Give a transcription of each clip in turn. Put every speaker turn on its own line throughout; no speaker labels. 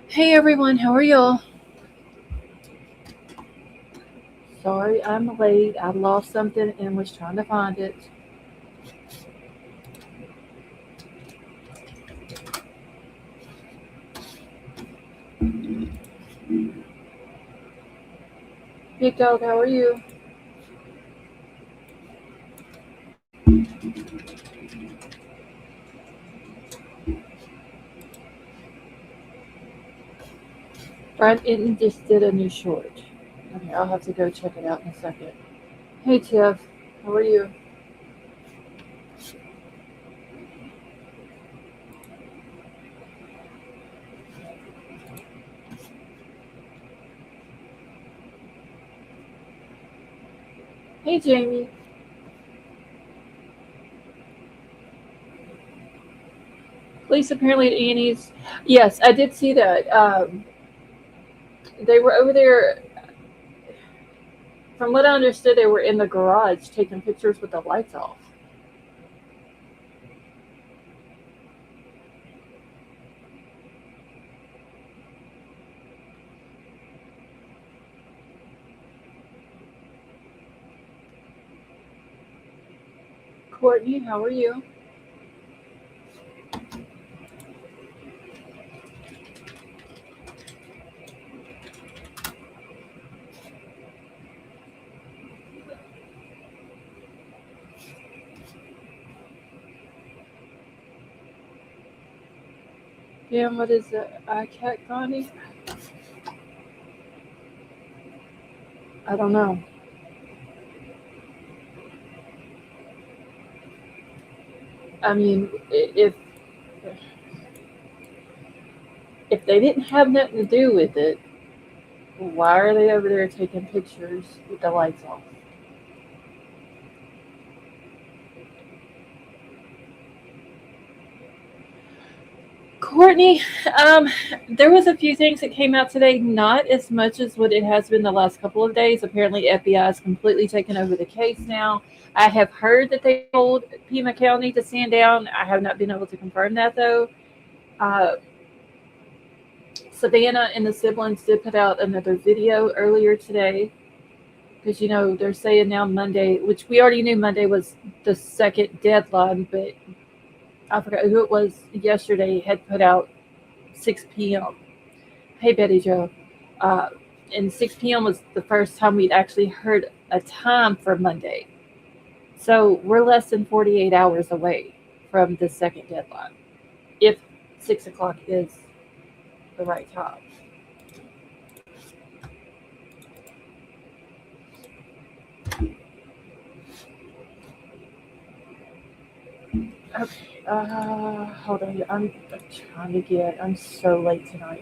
Hey everyone, how are y'all? Sorry I'm late. I lost something and was trying to find it. Big dog, how are you? Brian Inton just did a new short. Okay, I'll have to go check it out in a second. Hey Tiff, how are you? Hey Jamie. Police apparently at Annie's. Yes, I did see that. They were over there. From what I understood, they were in the garage taking pictures with the lights off. Courtney, how are you? Damn, what is it? Cat Connie? I don't know. I mean, if they didn't have nothing to do with it, why are they over there taking pictures with the lights off? Courtney, um, there was a few things that came out today, not as much as what it has been the last couple of days. Apparently, FBI is completely taken over the case now. I have heard that they told Pima County to stand down. I have not been able to confirm that though. Uh, Savannah and the siblings did put out another video earlier today because they're saying now Monday, which we already knew Monday was the second deadline, but I forgot who it was yesterday had put out 6 p.m. Hey Betty Joe, uh, and 6 p.m. was the first time we'd actually heard a time for Monday. So we're less than 48 hours away from the second deadline, if 6 o'clock is the right time. Okay, hold on. I'm trying to get. I'm so late tonight.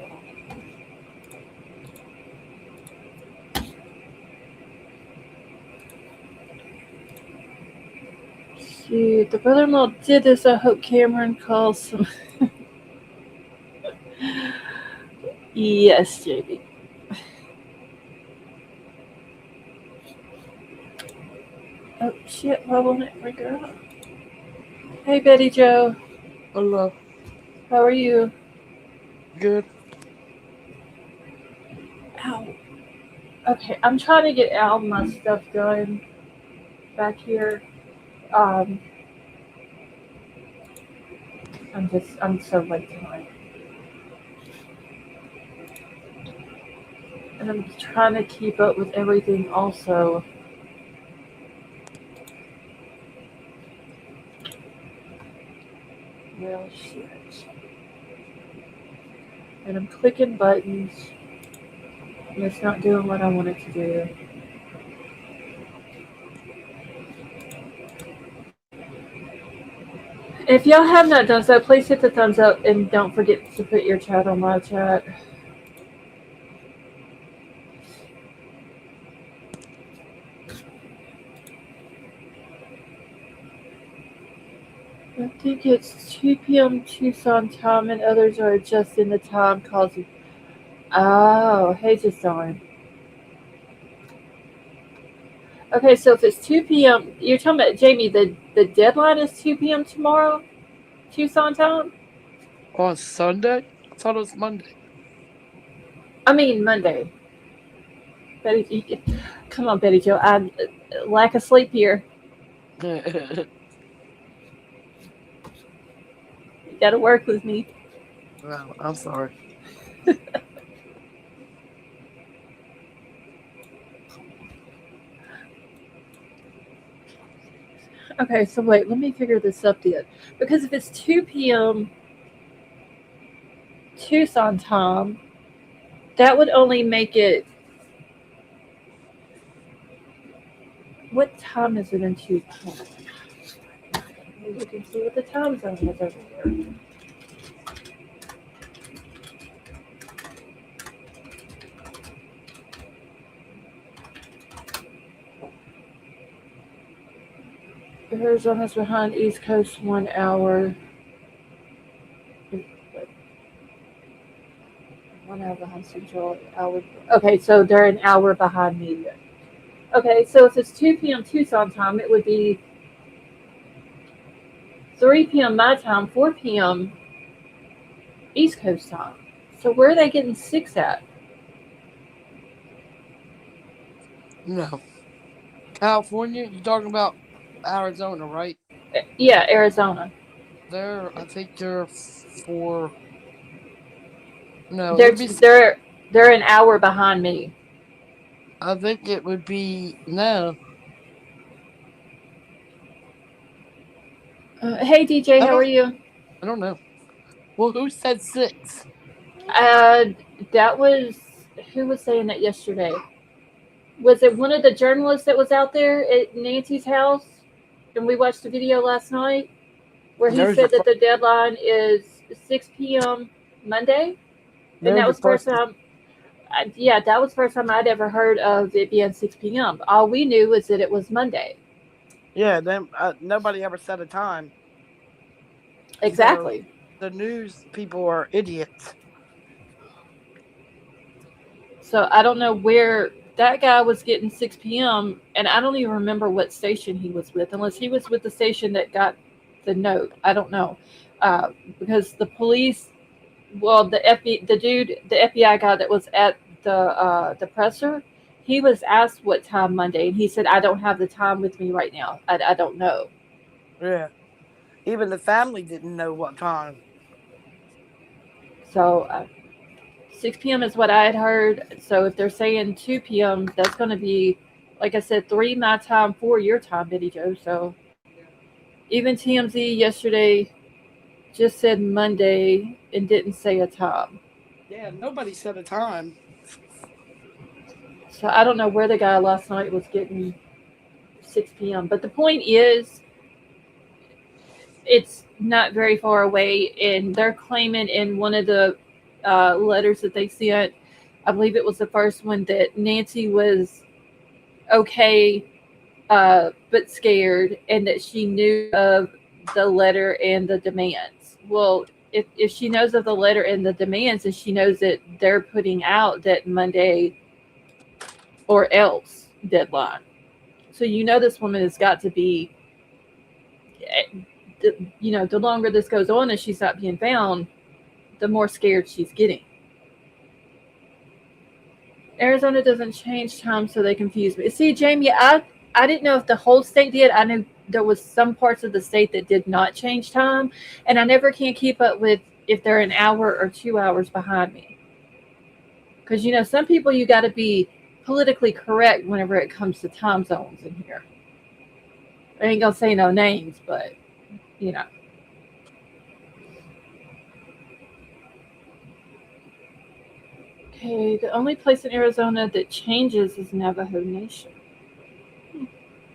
See, the brother-in-law did this. I hope Cameron calls some. Yes, JB. Oh shit! Why won't it bring her up? Hey Betty Joe,
Hello.
how are you?
Good.
Ow. Okay, I'm trying to get all my stuff done back here. Um, I'm so late tonight, and I'm trying to keep up with everything also. Well, shit. And I'm clicking buttons, and it's not doing what I want it to do. If y'all have not done so, please hit the thumbs up and don't forget to put your chat on my chat. I think it's 2 p.m. Tucson time, and others are adjusting the time causing. Oh, hey, just on. Okay, so if it's 2 p.m., you're talking about Jamie. The deadline is 2 p.m. tomorrow, Tucson time.
On Sunday? I thought it was Monday.
I mean Monday. Betty, come on, Betty Joe. I lack of sleep here. You got to work with me.
Well, I'm sorry.
Okay, so wait, let me figure this up then. Because if it's 2 p.m. Tucson time, that would only make it. What time is it in Tucson? We can see what the time zone is over here. Arizona's behind East Coast 1 hour. 1 hour behind Central. Hour. Okay, so they're an hour behind me. Okay, so if it's 2 p.m. Tucson time, it would be 3 p.m. my time, 4 p.m. East Coast time. So where are they getting six at?
No. California, you're talking about Arizona, right?
Yeah, Arizona.
I think they're for, no,
They're
it'd be,
they're they're an hour behind me.
I think it would be, no.
Hey DJ,
I
how are
don't,
you?
I don't know. Well, who said 6?
Uh, that was who was saying that yesterday? Was it one of the journalists that was out there at Nancy's house? And we watched the video last night where he
There's your
said that
first,
the deadline is 6 p.m. Monday, and
there's
that
your
was the first
first,
time. Yeah, that was the first time I'd ever heard of it being 6 p.m. All we knew was that it was Monday.
yeah, them, nobody ever said a time. So
Exactly.
the news people are idiots.
So I don't know where that guy was getting 6 p.m. And I don't even remember what station he was with, unless he was with the station that got the note. I don't know, because the police, well, the dude, the FBI guy that was at the presser, he was asked what time Monday, and he said, "I don't have the time with me right now. I don't know."
Yeah. Even the family didn't know what time.
So 6 p.m. is what I had heard. So if they're saying 2 p.m., that's going to be, like I said, 3 my time, 4 your time, Betty Joe. So even TMZ yesterday just said Monday and didn't say a time.
Yeah, nobody said a time.
So I don't know where the guy last night was getting 6 p.m. But the point is, it's not very far away, and they're claiming in one of the letters that they sent, I believe it was the first one, that Nancy was okay, but scared, and that she knew of the letter and the demands. Well, if she knows of the letter and the demands, and she knows that they're putting out that Monday or else deadline, so this woman has got to be, the longer this goes on and she's not being found, the more scared she's getting. Arizona doesn't change time, so they confuse me. See, Jamie, I didn't know if the whole state did. I knew there was some parts of the state that did not change time, and I never can keep up with if they're an hour or 2 hours behind me. Because some people, you got to be politically correct whenever it comes to time zones in here. I ain't gonna say no names, but you know. Okay, the only place in Arizona that changes is Navajo Nation.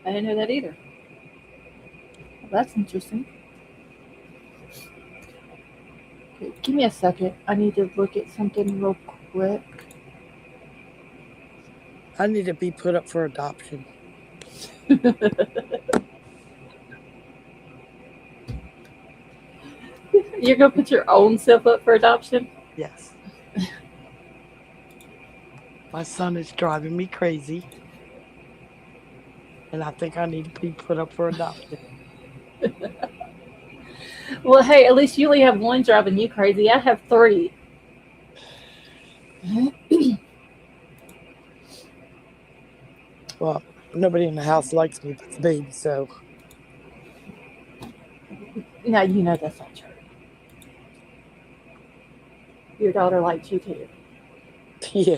I didn't know that either. Well, that's interesting. Okay, give me a second. I need to look at something real quick.
I need to be put up for adoption.
You're gonna put your own self up for adoption?
Yes. My son is driving me crazy, and I think I need to be put up for adoption.
Well, hey, at least you only have one driving you crazy. I have three.
Well, nobody in the house likes me but the baby, so.
No, you know that's not true. Your daughter likes you too.
Yeah.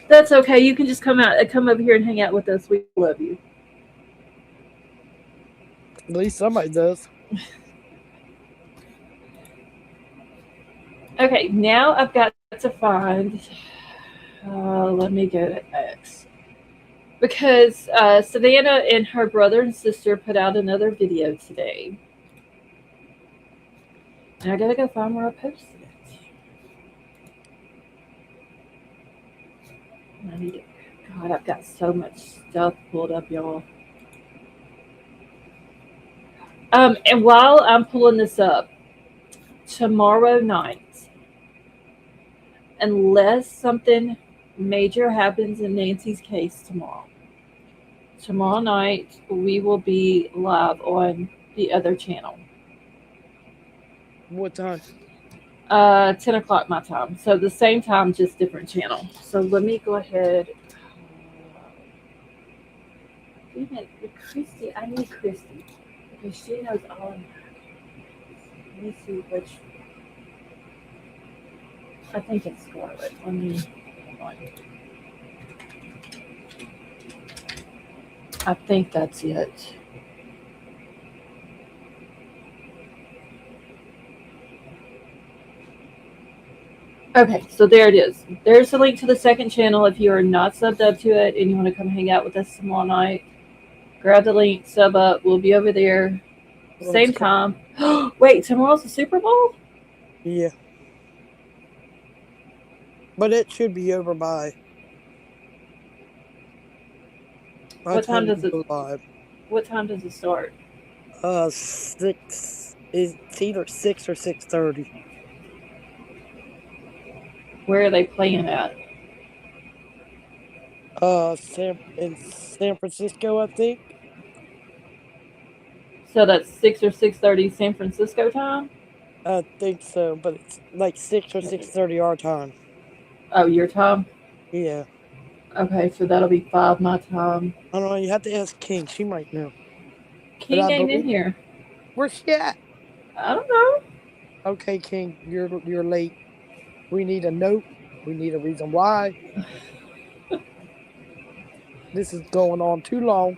That's okay. You can just come over here and hang out with us. We love you.
At least somebody does.
Okay, now I've got to find. Let me go to X. Because Savannah and her brother and sister put out another video today. And I gotta go find where I posted it. I need to. God, I've got so much stuff pulled up, y'all. And while I'm pulling this up, tomorrow night, unless something major happens in Nancy's case tomorrow night we will be live on the other channel.
What time?
10 o'clock my time. So the same time, just different channel. So let me go ahead. Christy, I need Christy because she knows all of that. Let me see which. I think it's Scarlet. Let me. I think that's it. Okay, so there it is. There's a link to the second channel if you are not subbed up to it and you want to come hang out with us tomorrow night. Grab the link, sub up. We'll be over there. Same time. Wait, tomorrow's the Super Bowl?
Yeah. But it should be over by
What time does it?
go live.
What time does it start?
6. It's either 6 or 6:30.
Where are they playing at?
In San Francisco, I think.
So that's 6 or 6:30 San Francisco time.
I think so, but it's like 6 or 6:30 our time.
Oh, your time.
Yeah.
Okay, so that'll be 5 my time.
I don't know. You have to ask King. She might know. But
King
I
ain't in
believe.
here.
Where's she at?
I don't know.
Okay, King, you're late. We need a note. We need a reason why. This is going on too long.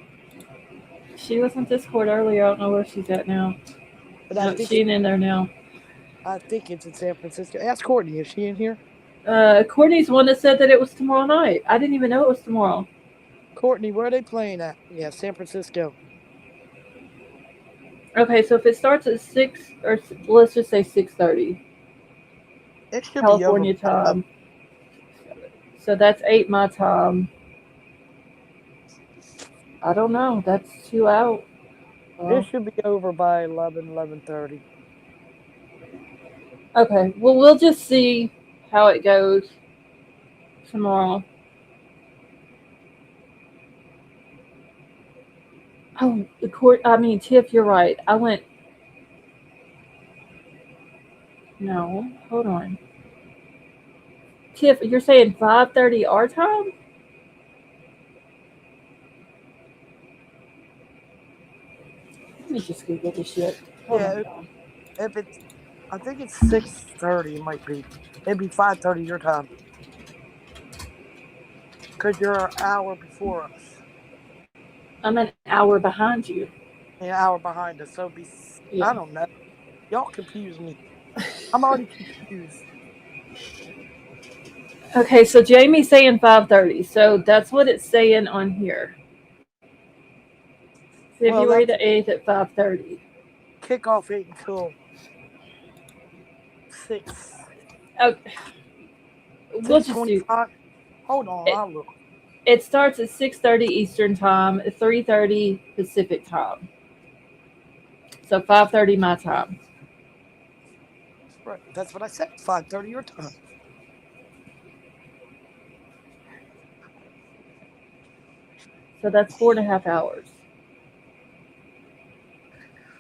She was on Discord earlier. I don't know where she's at now.
But
No, she ain't in there now.
I think it's in San Francisco. Ask Courtney. Is she in here?
Courtney's the one that said that it was tomorrow night. I didn't even know it was tomorrow.
Courtney, where are they playing at? Yeah, San Francisco.
Okay, so if it starts at 6 or let's just say 6:30
It should
California
be over.
time. So that's 8 my time. I don't know. That's 2 out.
It should be over by 11:30.
Okay. Well, we'll just see how it goes tomorrow. Oh, the court. I mean, Tiff, you're right. I went. No, hold on. Tiff, you're saying 5:30 our time? Let me just Google this shit. Hold
Yeah,
on.
if it's, I think it's 6:30. It might be. It'd be 5:30 your time. Cause you're an hour before us.
I'm an hour behind you.
An hour behind us, so it'd be.
Yeah.
I don't know. Y'all confuse me. I'm already confused.
Okay, so Jamie's saying 5:30. So that's what it's saying on here. February the 8th at 5:30.
Kickoff 8 until 6.
Okay. We'll just do.
Hold on, I'll look.
It starts at 6:30 Eastern time, 3:30 Pacific time. So 5:30 my time.
Right, that's what I said. 5:30 your time.
So that's 4.5 hours.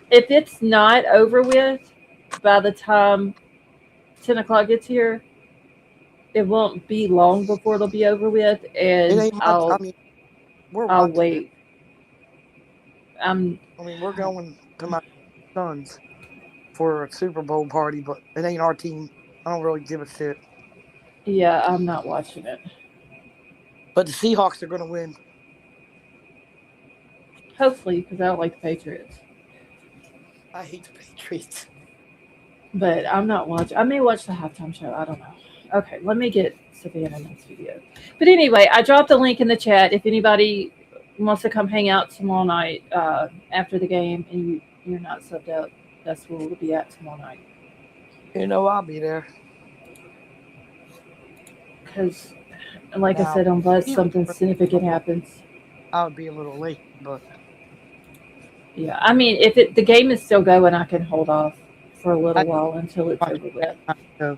If it's not over with by the time 10 o'clock gets here, it won't be long before it'll be over with,
It
and
ain't much. I mean, we're
I'll
watching it.
wait. I'm
I mean, we're going to my son's for a Super Bowl party, but it ain't our team. I don't really give a shit.
Yeah, I'm not watching it.
But the Seahawks are going to win.
Hopefully, because I don't like the Patriots.
I hate the Patriots.
But I'm not watching. I may watch the halftime show. I don't know. Okay, let me get Savannah next video. But anyway, I dropped the link in the chat. If anybody wants to come hang out tomorrow night after the game and you're not subbed out, that's where we'll be at tomorrow night.
You know, I'll be there.
Because, like I
Now,
said, unless something significant happens.
I would be a little late, but
Yeah, I mean, if the game is still going, I can hold off for a little
I
while until it's
watch
over with.
so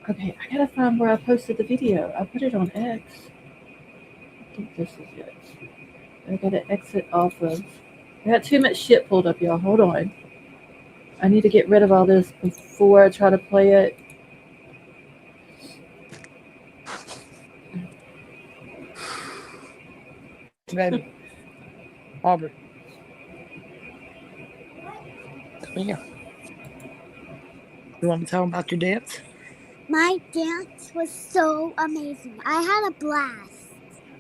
Okay, I gotta find where I posted the video. I put it on X. I think this is it. I gotta exit off of. I got too much shit pulled up, y'all. Hold on. I need to get rid of all this before I try to play it.
baby. Aubrey, come here. You want to tell them about your dance?
My dance was so amazing. I had a blast.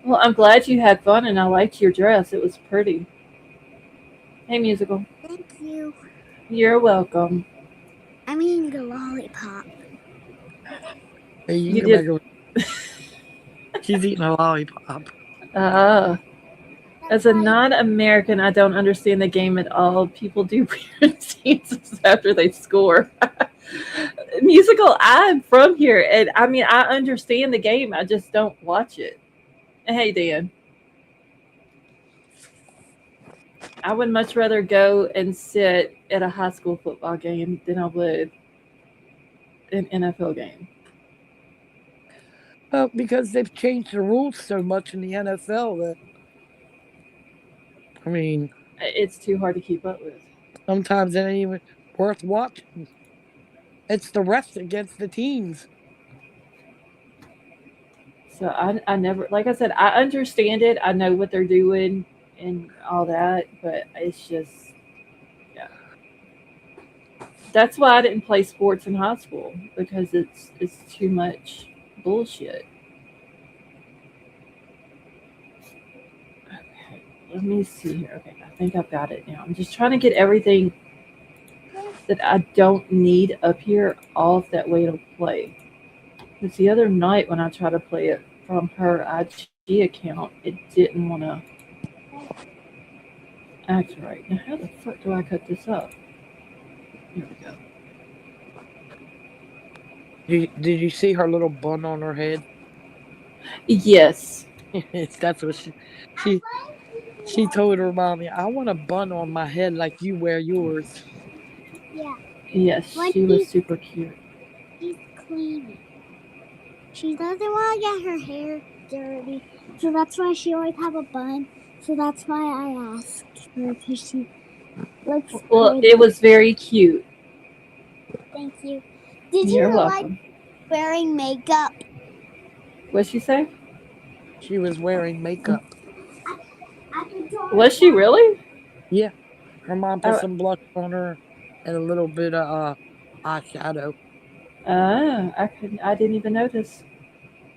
Well, I'm glad you had fun and I liked your dress. It was pretty. Hey, musical.
Thank you.
You're welcome.
I'm eating a lollipop.
Hey, you
You
can
did.
make her. She's eating a lollipop.
As a non-American, I don't understand the game at all. People do weird dances after they score. Musical, I'm from here, and I mean, I understand the game. I just don't watch it. Hey, Dan. I would much rather go and sit at a high school football game than I would an NFL game.
Well, because they've changed the rules so much in the NFL that, I mean,
It's too hard to keep up with.
sometimes it ain't even worth watching. It's the refs against the teams.
So I never, like I said, I understand it. I know what they're doing and all that, but it's just, yeah. That's why I didn't play sports in high school because it's too much bullshit. Okay, let me see here. Okay, I think I've got it now. I'm just trying to get everything that I don't need up here off that way it'll play. Because the other night when I tried to play it from her IG account, it didn't want to act right. Now, how the fuck do I cut this up? Here we go.
Did you see her little bun on her head?
Yes.
That's what she told her mommy, I want a bun on my head like you wear yours.
Yeah.
Yes, she was super cute.
She's cleaning. She doesn't want to get her hair dirty, so that's why she always have a bun. So that's why I asked her because she looks
Well,
good.
it was very cute.
Thank you. Did
You're
you
welcome.
like wearing makeup?
What'd she say?
She was wearing makeup.
Was she really?
Yeah. Her mom put
Oh,
some blush on her and a little bit of eyeshadow.
I didn't even notice.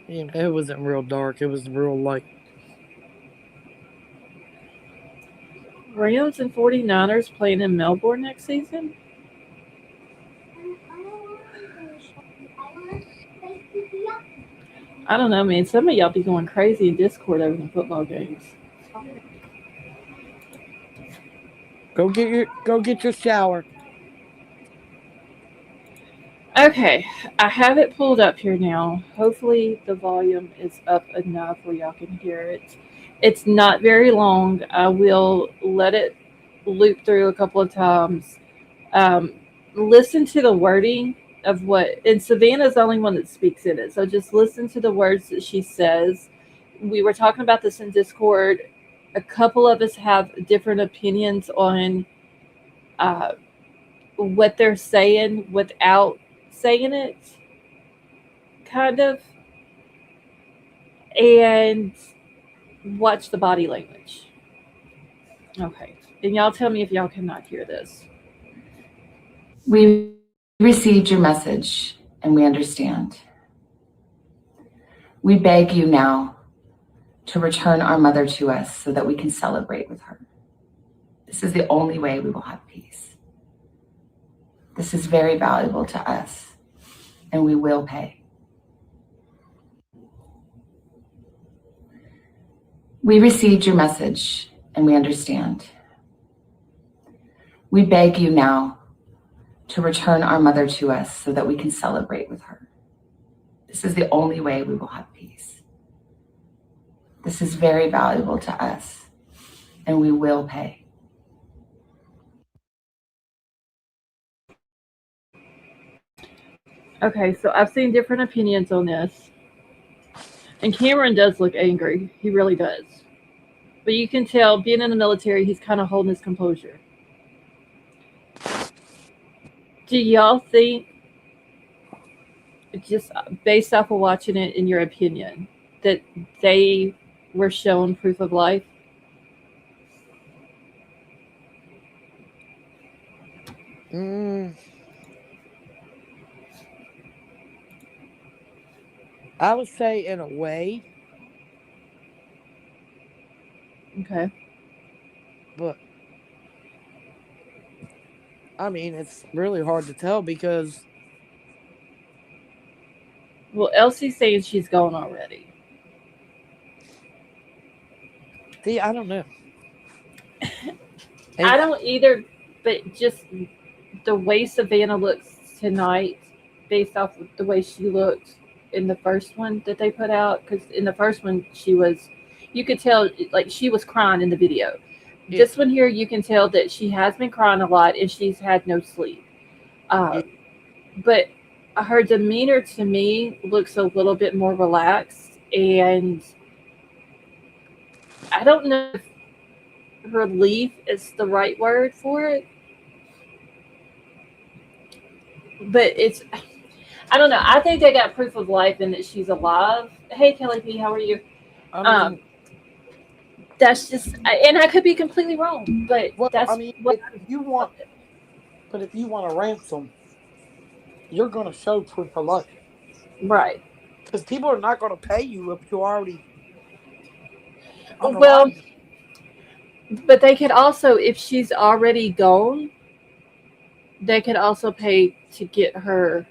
You know, it wasn't real dark. It was real light.
Rams and 49ers playing in Melbourne next season? I don't know, man. Some of y'all be going crazy in Discord over the football games.
Go get your shower.
Okay, I have it pulled up here now. Hopefully the volume is up enough where y'all can hear it. It's not very long. I will let it loop through a couple of times. Um, Listen to the wording of what, and Savannah's the only one that speaks in it. So just listen to the words that she says. We were talking about this in Discord. A couple of us have different opinions on uh, what they're saying without saying it. kind of, and watch the body language. Okay. And y'all tell me if y'all cannot hear this.
We received your message and we understand. We beg you now to return our mother to us so that we can celebrate with her. This is the only way we will have peace. This is very valuable to us, and we will pay. We received your message and we understand. We beg you now to return our mother to us so that we can celebrate with her. This is the only way we will have peace. This is very valuable to us, and we will pay.
Okay, so I've seen different opinions on this. And Cameron does look angry. He really does. But you can tell, being in the military, he's kind of holding his composure. Do y'all think, just based off of watching it, in your opinion, that they were shown proof of life?
I would say in a way,
Okay.
but I mean, it's really hard to tell because,
Well, Elsie's saying she's gone already.
see, I don't know.
I don't either, but just the way Savannah looks tonight, based off of the way she looked in the first one that they put out, because in the first one you could tell like she was crying in the video.
Yeah.
This one here, you can tell that she has been crying a lot and she's had no sleep. But her demeanor to me looks a little bit more relaxed, and I don't know if relief is the right word for it, but I don't know. I think they got proof of life and that she's alive. Hey, Kelly P, how are you?
I mean,
That's just, and I could be completely wrong, but
well,
that's
I mean, if you want a ransom, you're going to show proof of life.
Right.
Because people are not going to pay you if you already.
Well, but they could also, if she's already gone, they could also pay to get her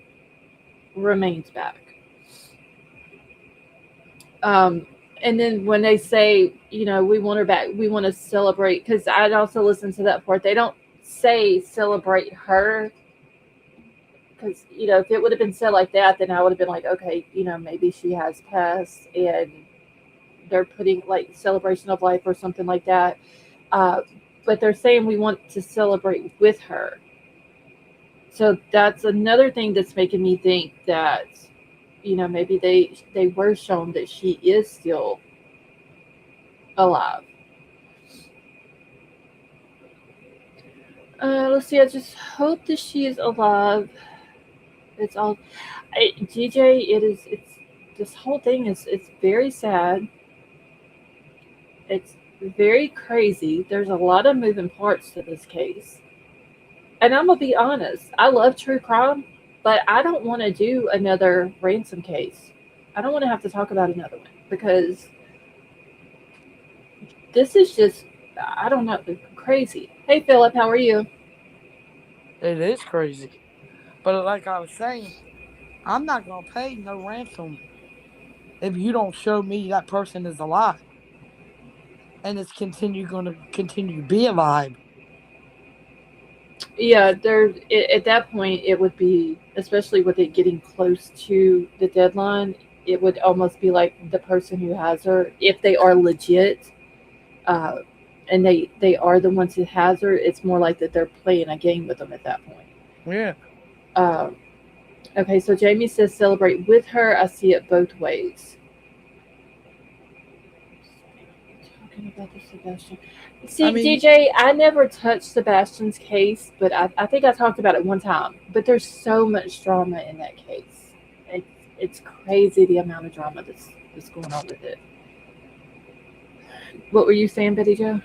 remains back. And then when they say, we want her back, we want to celebrate, because I'd also listen to that part. They don't say celebrate her, because, if it would have been said like that, then I would have been like, okay, maybe she has passed and they're putting like celebration of life or something like that. But they're saying we want to celebrate with her. So that's another thing that's making me think that, maybe they were shown that she is still alive. Let's see. I just hope that she is alive. It's all, DJ. It's this whole thing it's very sad. It's very crazy. There's a lot of moving parts to this case. And I'm gonna be honest. I love true crime, but I don't want to do another ransom case. I don't want to have to talk about another one because this is just, I don't know, crazy. Hey, Philip, how are you?
It is crazy. But like I was saying, I'm not going to pay no ransom if you don't show me that person is alive. And it's going to continue to be alive.
Yeah, at that point, it would be, especially with it getting close to the deadline, it would almost be like the person who has her, if they are legit, and they are the ones who has her, it's more like that they're playing a game with them at that point.
Yeah.
Okay, so Jamie says celebrate with her. I see it both ways. Talking about the Sebastian. See, DJ, I never touched Sebastian's case, but I think I talked about it one time. But there's so much drama in that case. It's crazy the amount of drama that's going on with it. What were you saying, Betty Jo?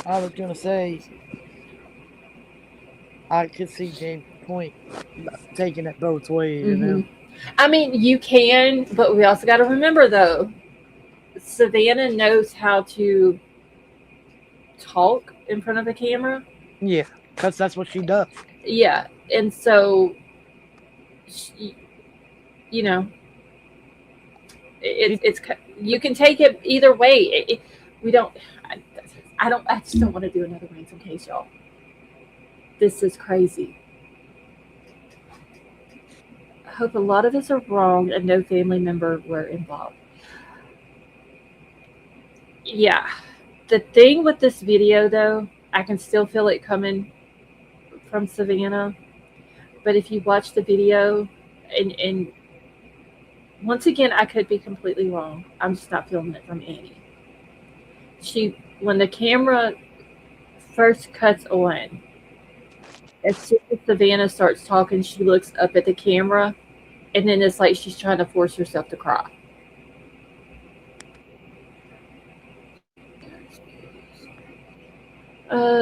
I was gonna say I could see James' point, taking it both ways.
Hmm. I mean, you can, but we also got to remember though, Savannah knows how to talk in front of a camera.
Yeah, because that's what she does.
Yeah, and so she, you know,
She,
it's you can take it either way. We don't. I, I don't. I just don't want to do another ransom case, y'all. This is crazy. I hope a lot of us are wrong and no family member were involved. Yeah. The thing with this video, though, I can still feel it coming from Savannah. But if you watch the video, and once again, I could be completely wrong. I'm just not feeling it from Annie. When the camera first cuts on, as soon as Savannah starts talking, she looks up at the camera, and then it's like she's trying to force herself to cry.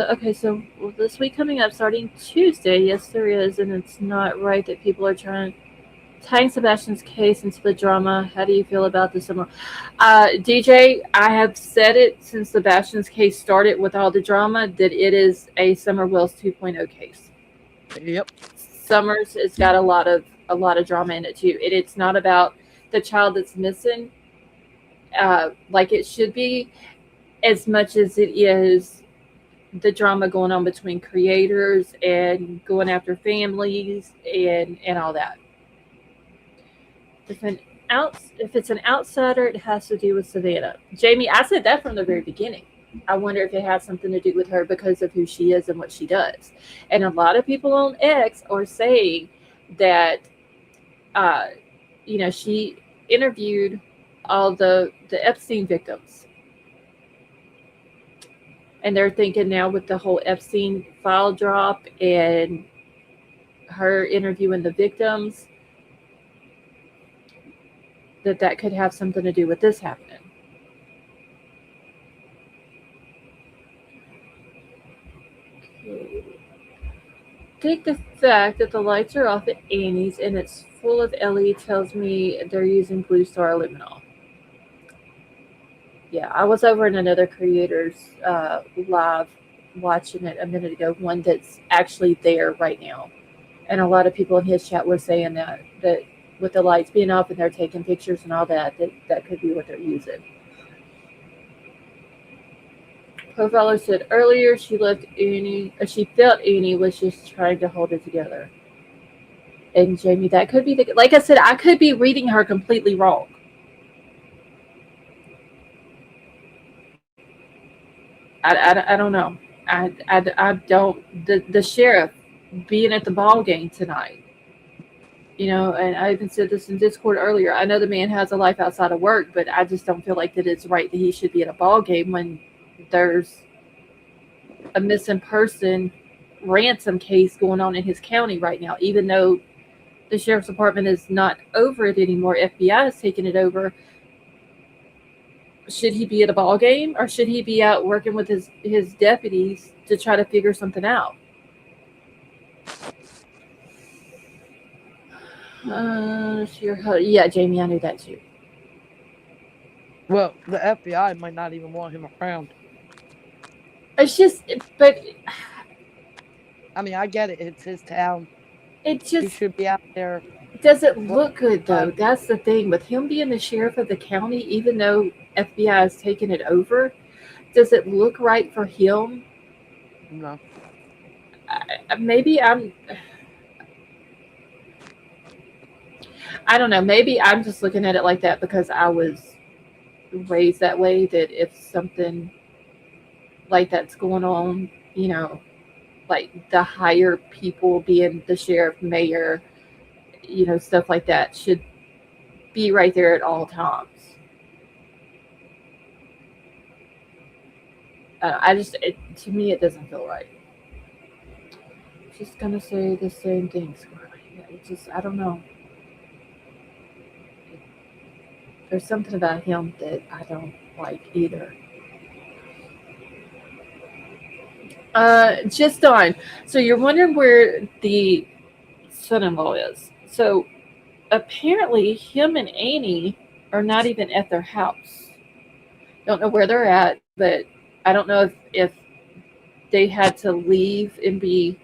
Okay, so this week coming up, starting Tuesday, yes, there is, and it's not right that people are tying Sebastian's case into the drama. How do you feel about this? DJ, I have said it since Sebastian's case started with all the drama that it is a Summer Wells 2.0 case.
yep.
Summers has got a lot of drama in it too. It's not about the child that's missing, like it should be, as much as it is the drama going on between creators and going after families and all that. If it's an outsider, it has to do with Savannah. Jamie, I said that from the very beginning. I wonder if it has something to do with her because of who she is and what she does. And a lot of people on X are saying that, uh, she interviewed all the Epstein victims, and they're thinking now with the whole Epstein file drop and her interviewing the victims that could have something to do with this happening. Take the fact that the lights are off at Annie's and it's full of LED tells me they're using Blue Star luminol. Yeah, I was over in another creator's live watching it a minute ago, one that's actually there right now. And a lot of people in his chat were saying that with the lights being off and they're taking pictures and all that could be what they're using. Profiler said earlier she felt Annie was just trying to hold it together. And Jamie, that could be like I said, I could be reading her completely wrong. I don't know. I don't. The sheriff being at the ball game tonight, and I even said this in Discord earlier. I know the man has a life outside of work, but I just don't feel like that it's right that he should be at a ball game when there's a missing person ransom case going on in his county right now. Even though the sheriff's department is not over it anymore, FBI is taking it over. Should he be at a ball game or should he be out working with his deputies to try to figure something out? Yeah, Jamie, I knew that too.
Well, the FBI might not even want him around.
It's just, but
I mean, I get it. It's his town.
It
He
just
should be out there.
doesn't look good though. That's the thing with him being the sheriff of the county, even though FBI has taken it over. Does it look right for him?
No.
Maybe I don't know. Maybe I'm just looking at it like that because I was raised that way. That if something like that's going on, like the higher people being the sheriff, mayor, stuff like that should be right there at all times. To me, it doesn't feel right. Just gonna say the same thing, Scarlett. I don't know. There's something about him that I don't like either. Just on. So you're wondering where the son-in-law is. So apparently, him and Annie are not even at their house. Don't know where they're at, but I don't know if they had to leave and be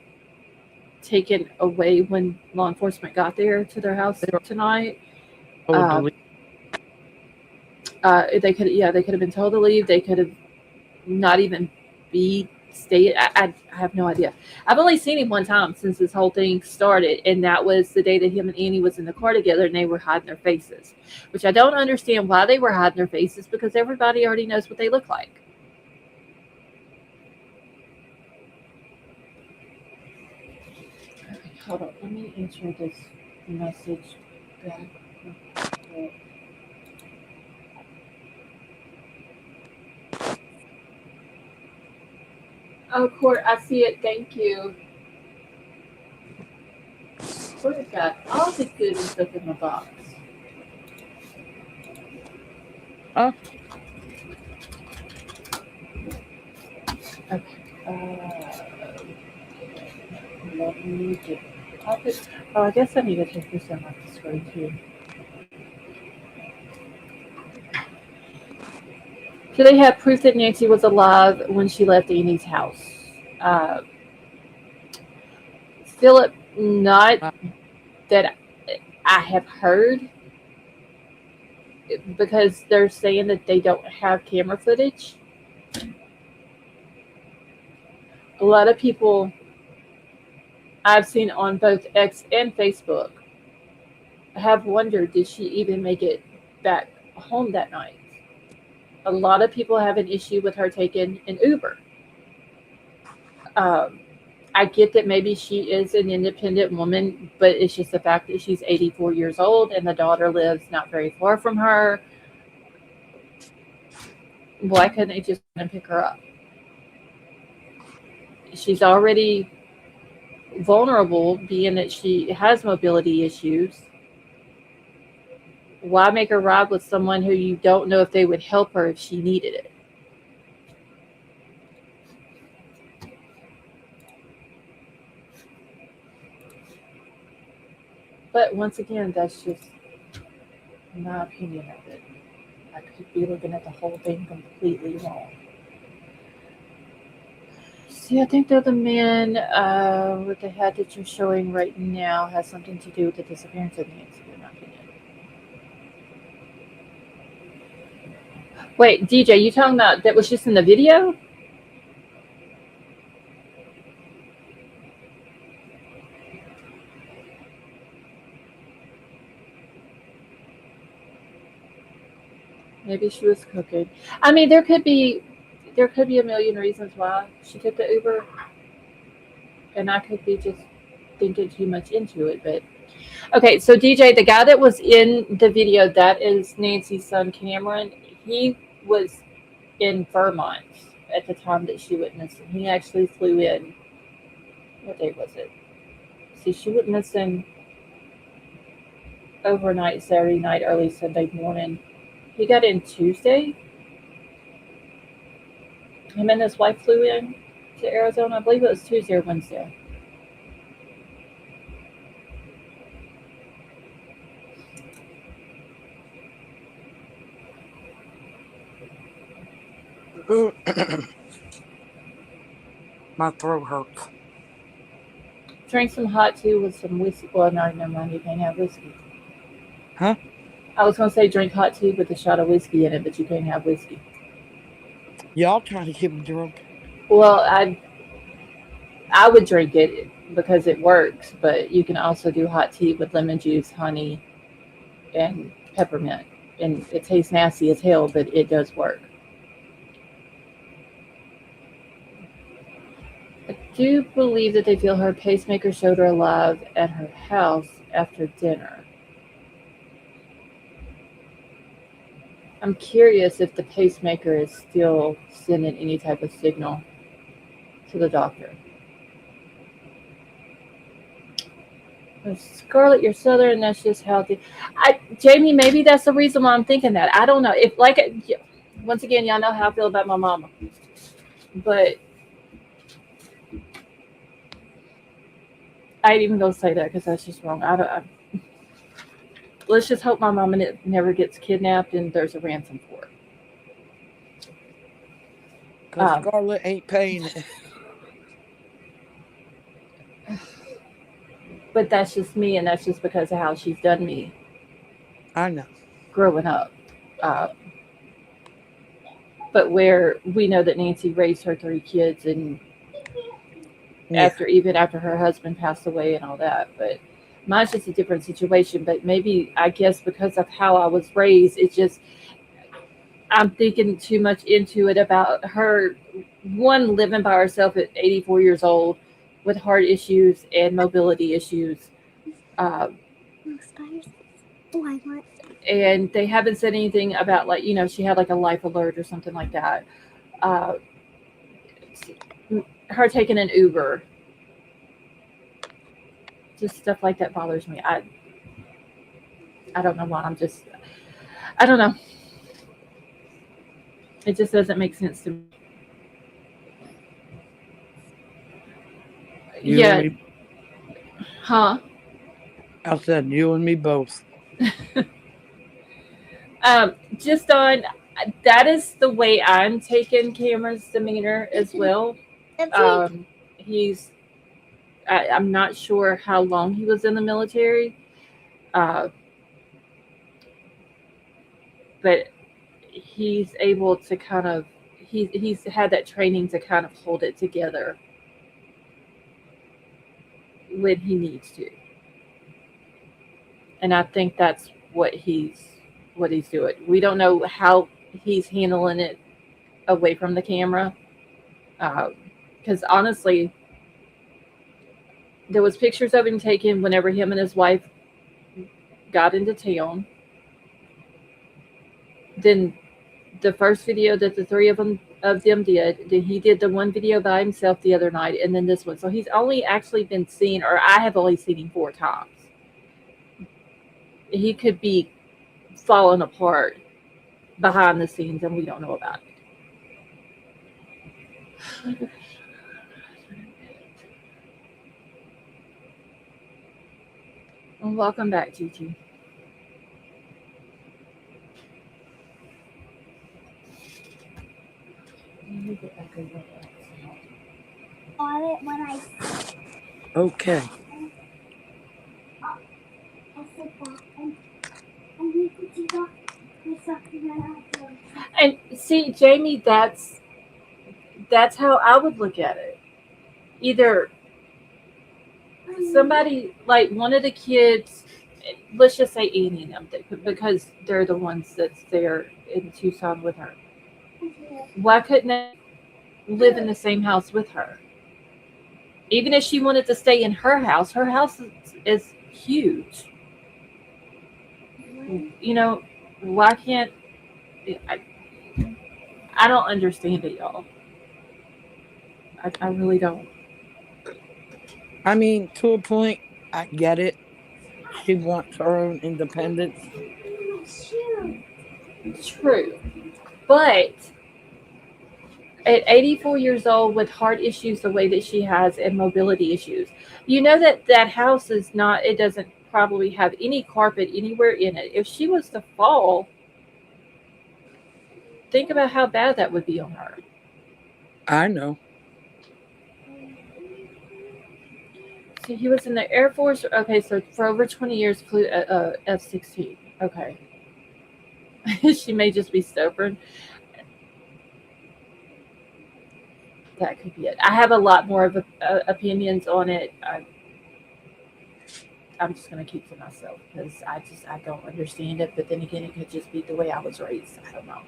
taken away when law enforcement got there to their house
They were
tonight.
told to
Um,
leave.
they could have been told to leave. They could have not even be stay. I have no idea. I've only seen him one time since this whole thing started, and that was the day that him and Annie was in the car together, and they were hiding their faces, which I don't understand why they were hiding their faces because everybody already knows what they look like. Okay, hold on. Let me answer this message back. Oh, Court, I see it. Thank you. Court has got all the good stuff in the box.
Huh?
Okay. Let me get. Oh, I guess I need to take this down off the screen too. So they have proof that Nancy was alive when she left Annie's house. Uh, Philip, not
Uh,
that I have heard, because they're saying that they don't have camera footage. A lot of people I've seen on both X and Facebook have wondered, did she even make it back home that night? A lot of people have an issue with her taking an Uber. Um, I get that maybe she is an independent woman, but it's just the fact that she's 84 years old and the daughter lives not very far from her. Why couldn't they just come and pick her up? She's already vulnerable, being that she has mobility issues. Why make her ride with someone who you don't know if they would help her if she needed it? But once again, that's just my opinion of it. I could be looking at the whole thing completely wrong. See, I think the other men with the hat that you're showing right now has something to do with the disappearance of Nancy, in my opinion. Wait, DJ, you talking about that was just in the video? Maybe she was cooking. I mean, there could be a million reasons why she took the Uber, and I could be just thinking too much into it. But okay, so DJ, the guy that was in the video, that is Nancy's son, Cameron. He was in Vermont at the time that she went missing. He actually flew in. What day was it? See, she went missing overnight Saturday night, early Sunday morning. He got in Tuesday. Him and his wife flew in to Arizona. I believe it was Tuesday or Wednesday.
My throat hurts.
Drink some hot tea with some whiskey. Well, no, never mind. You can't have whiskey.
Huh?
I was going to say drink hot tea with a shot of whiskey in it, but you can't have whiskey.
Y'all trying to get me drunk?
Well, I would drink it because it works, but you can also do hot tea with lemon juice, honey, and peppermint. And it tastes nasty as hell, but it does work. I do believe that they feel her pacemaker showed her alive at her house after dinner. I'm curious if the pacemaker is still sending any type of signal to the doctor. Scarlett, you're Southern, and that's just healthy. Jamie, maybe that's the reason why I'm thinking that. I don't know. If like, once again, y'all know how I feel about my mama, but I ain't even gonna say that because that's just wrong. I don't. Let's just hope my mama never gets kidnapped and there's a ransom for her.
Because Scarlett ain't paying it.
But that's just me, and that's just because of how she's done me
I know.
growing up. Uh, but where we know that Nancy raised her three kids, and
Yeah.
even after her husband passed away and all that, but mine's just a different situation. But maybe I guess because of how I was raised, it's just I'm thinking too much into it about her one living by herself at 84 years old with heart issues and mobility issues. Um,
Spiders. Oh, I want.
and they haven't said anything about, like, she had like a life alert or something like that. Uh, her taking an Uber, just stuff like that bothers me. I don't know why. I don't know. It just doesn't make sense to me.
You and
Yeah,
me.
huh?
I said you and me both.
Just on that is the way I'm taking Cameron's demeanor as well.
That's right.
Um, he's I'm not sure how long he was in the military, uh, but he's able to kind of he's had that training to kind of hold it together when he needs to, and I think that's what he's doing. We don't know how he's handling it away from the camera, because honestly, there was pictures of him taken whenever him and his wife got into town. Then the first video that the three of them did. Then he did the one video by himself the other night, and then this one. So he's only actually been seen, or I have only seen him 4 times. He could be falling apart behind the scenes, and we don't know about it. Well, welcome back, Gigi.
On it when I
Okay.
sit back and you could do that. There's something that
And see, Jamie, that's how I would look at it. Either somebody like one of the kids, let's just say Annie and them, because they're the ones that's there in Tucson with her. Why couldn't they live in the same house with her? Even if she wanted to stay in her house is huge. You know, why can't I? I don't understand it, y'all. I really don't.
I mean, to a point, I get it. She wants her own independence.
True, but at 84 years old with heart issues the way that she has and mobility issues, you know that house is not. It doesn't probably have any carpet anywhere in it. If she was to fall, think about how bad that would be on her.
I know.
So he was in the Air Force. Okay, so for over 20 years, flew F-16. Okay, she may just be stubborn. That could be it. I have a lot more of opinions on it. I'm just gonna keep to myself because I don't understand it. But then again, it could just be the way I was raised. I don't know.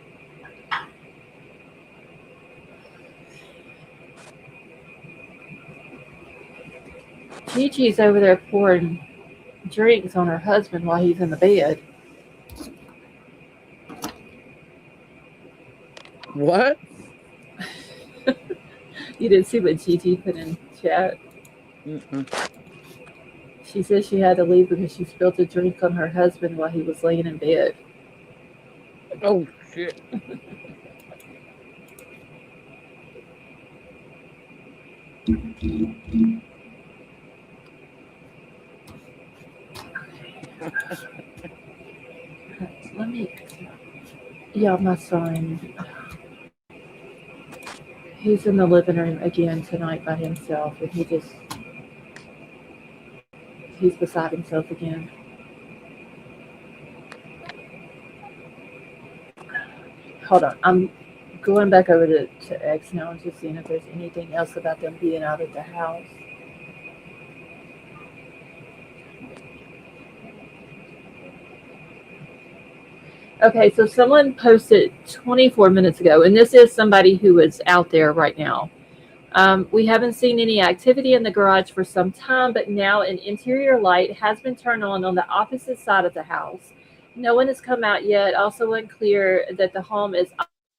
Gigi's over there pouring drinks on her husband while he's in the bed.
What?
You didn't see what Gigi put in chat.
Mm-mm.
She says she had to leave because she spilled a drink on her husband while he was laying in bed.
Oh shit.
Let me. Yeah, my son. He's in the living room again tonight by himself, and he's beside himself again. Hold on, I'm going back over to X now and just seeing if there's anything else about them being out of the house. Okay, so someone posted 24 minutes ago, and this is somebody who is out there right now. We haven't seen any activity in the garage for some time, but now an interior light has been turned on the opposite side of the house. No one has come out yet. Also unclear that the home is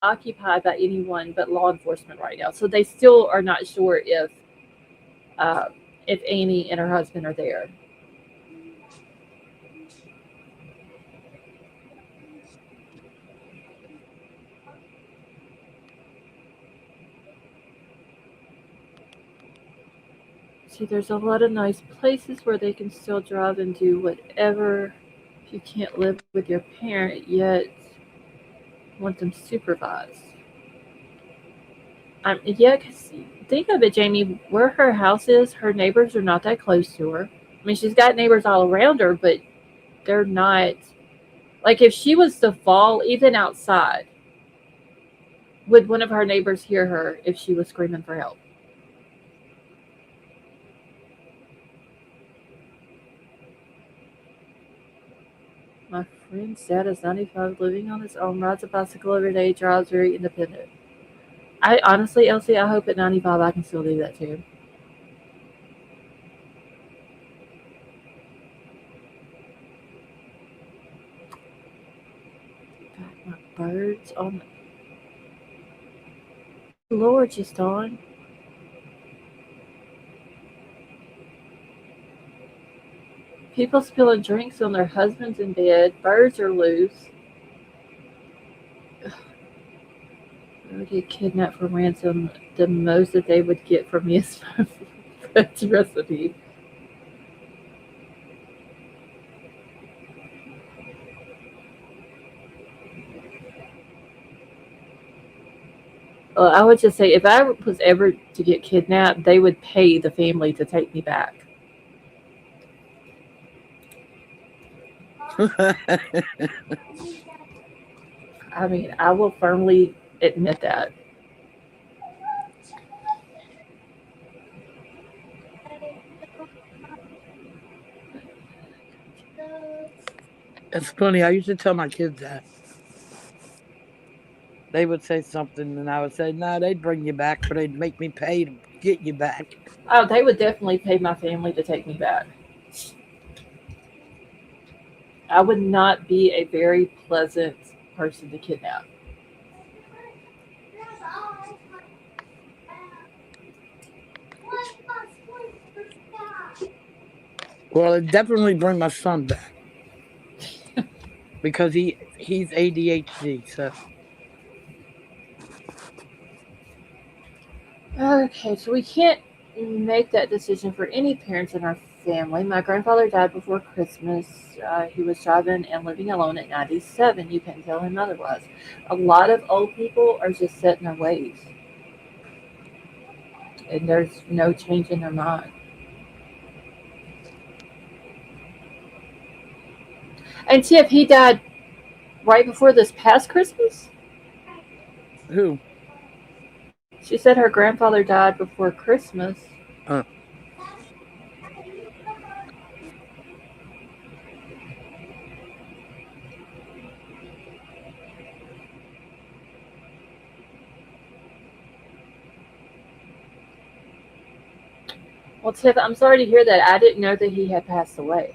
occupied by anyone but law enforcement right now. So they still are not sure uh, if Amy and her husband are there. See, there's a lot of nice places where they can still drive and do whatever. If you can't live with your parent yet, want them supervised. Yeah, because think of it, Jamie, where her house is, her neighbors are not that close to her. I mean, she's got neighbors all around her, but they're not. Like, if she was to fall, even outside, would one of her neighbors hear her if she was screaming for help? My friend's dad is 95, living on his own, rides a bicycle every day, drives very independent. I honestly, Elsie, I hope at 95 I can still do that too. Got my birds on. Good Lord, just on. People spilling drinks on their husbands in bed. Birds are loose. I would get kidnapped for ransom. The most that they would get from me is my friend's recipe. I would just say if I was ever to get kidnapped, they would pay the family to take me back. I mean, I will firmly admit that.
It's funny. I used to tell my kids that they would say something, and I would say, "No, they'd bring you back, but they'd make me pay to get you back."
Oh, they would definitely pay my family to take me back. I would not be a very pleasant person to kidnap.
Well, it'd definitely bring my son back because he's ADHD. So
Okay, so we can't make that decision for any parents in our family. My grandfather died before Christmas. He was driving and living alone at 97. You can't tell him otherwise. A lot of old people are just set in their ways, and there's no change in their mind. And Tiff, he died right before this past Christmas.
who?
She said her grandfather died before Christmas.
Uh,
Well, Tiff, I'm sorry to hear that. I didn't know that he had passed away.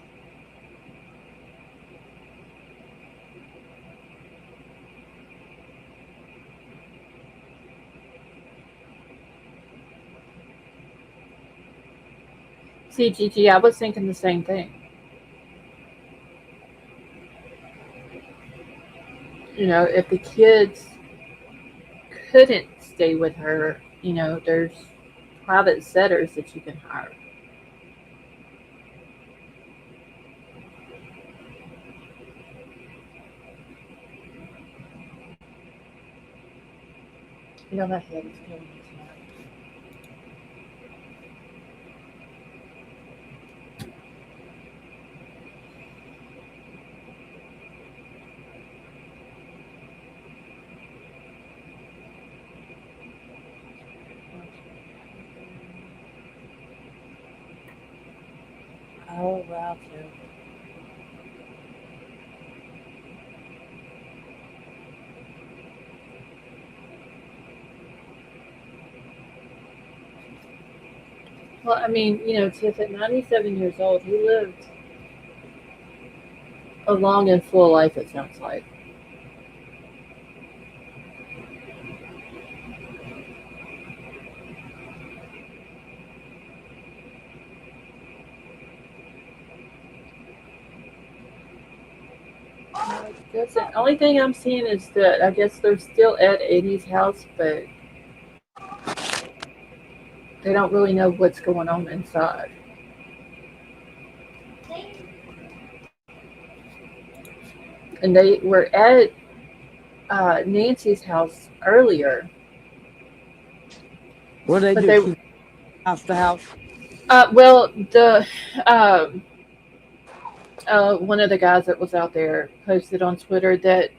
See, Gigi, I was thinking the same thing. If the kids couldn't stay with her, there's private setters that you can hire. My head is killing me tonight. Oh, wow, too. Well, I mean, Tiff, at 97 years old, he lived a long and full life, it sounds like. That's the only thing I'm seeing is that I guess they're still at Eddie's house, but they don't really know what's going on inside. And they were at Nancy's house earlier,
What they
but
do?
they
Keep house to house.
well the um one of the guys that was out there posted on Twitter that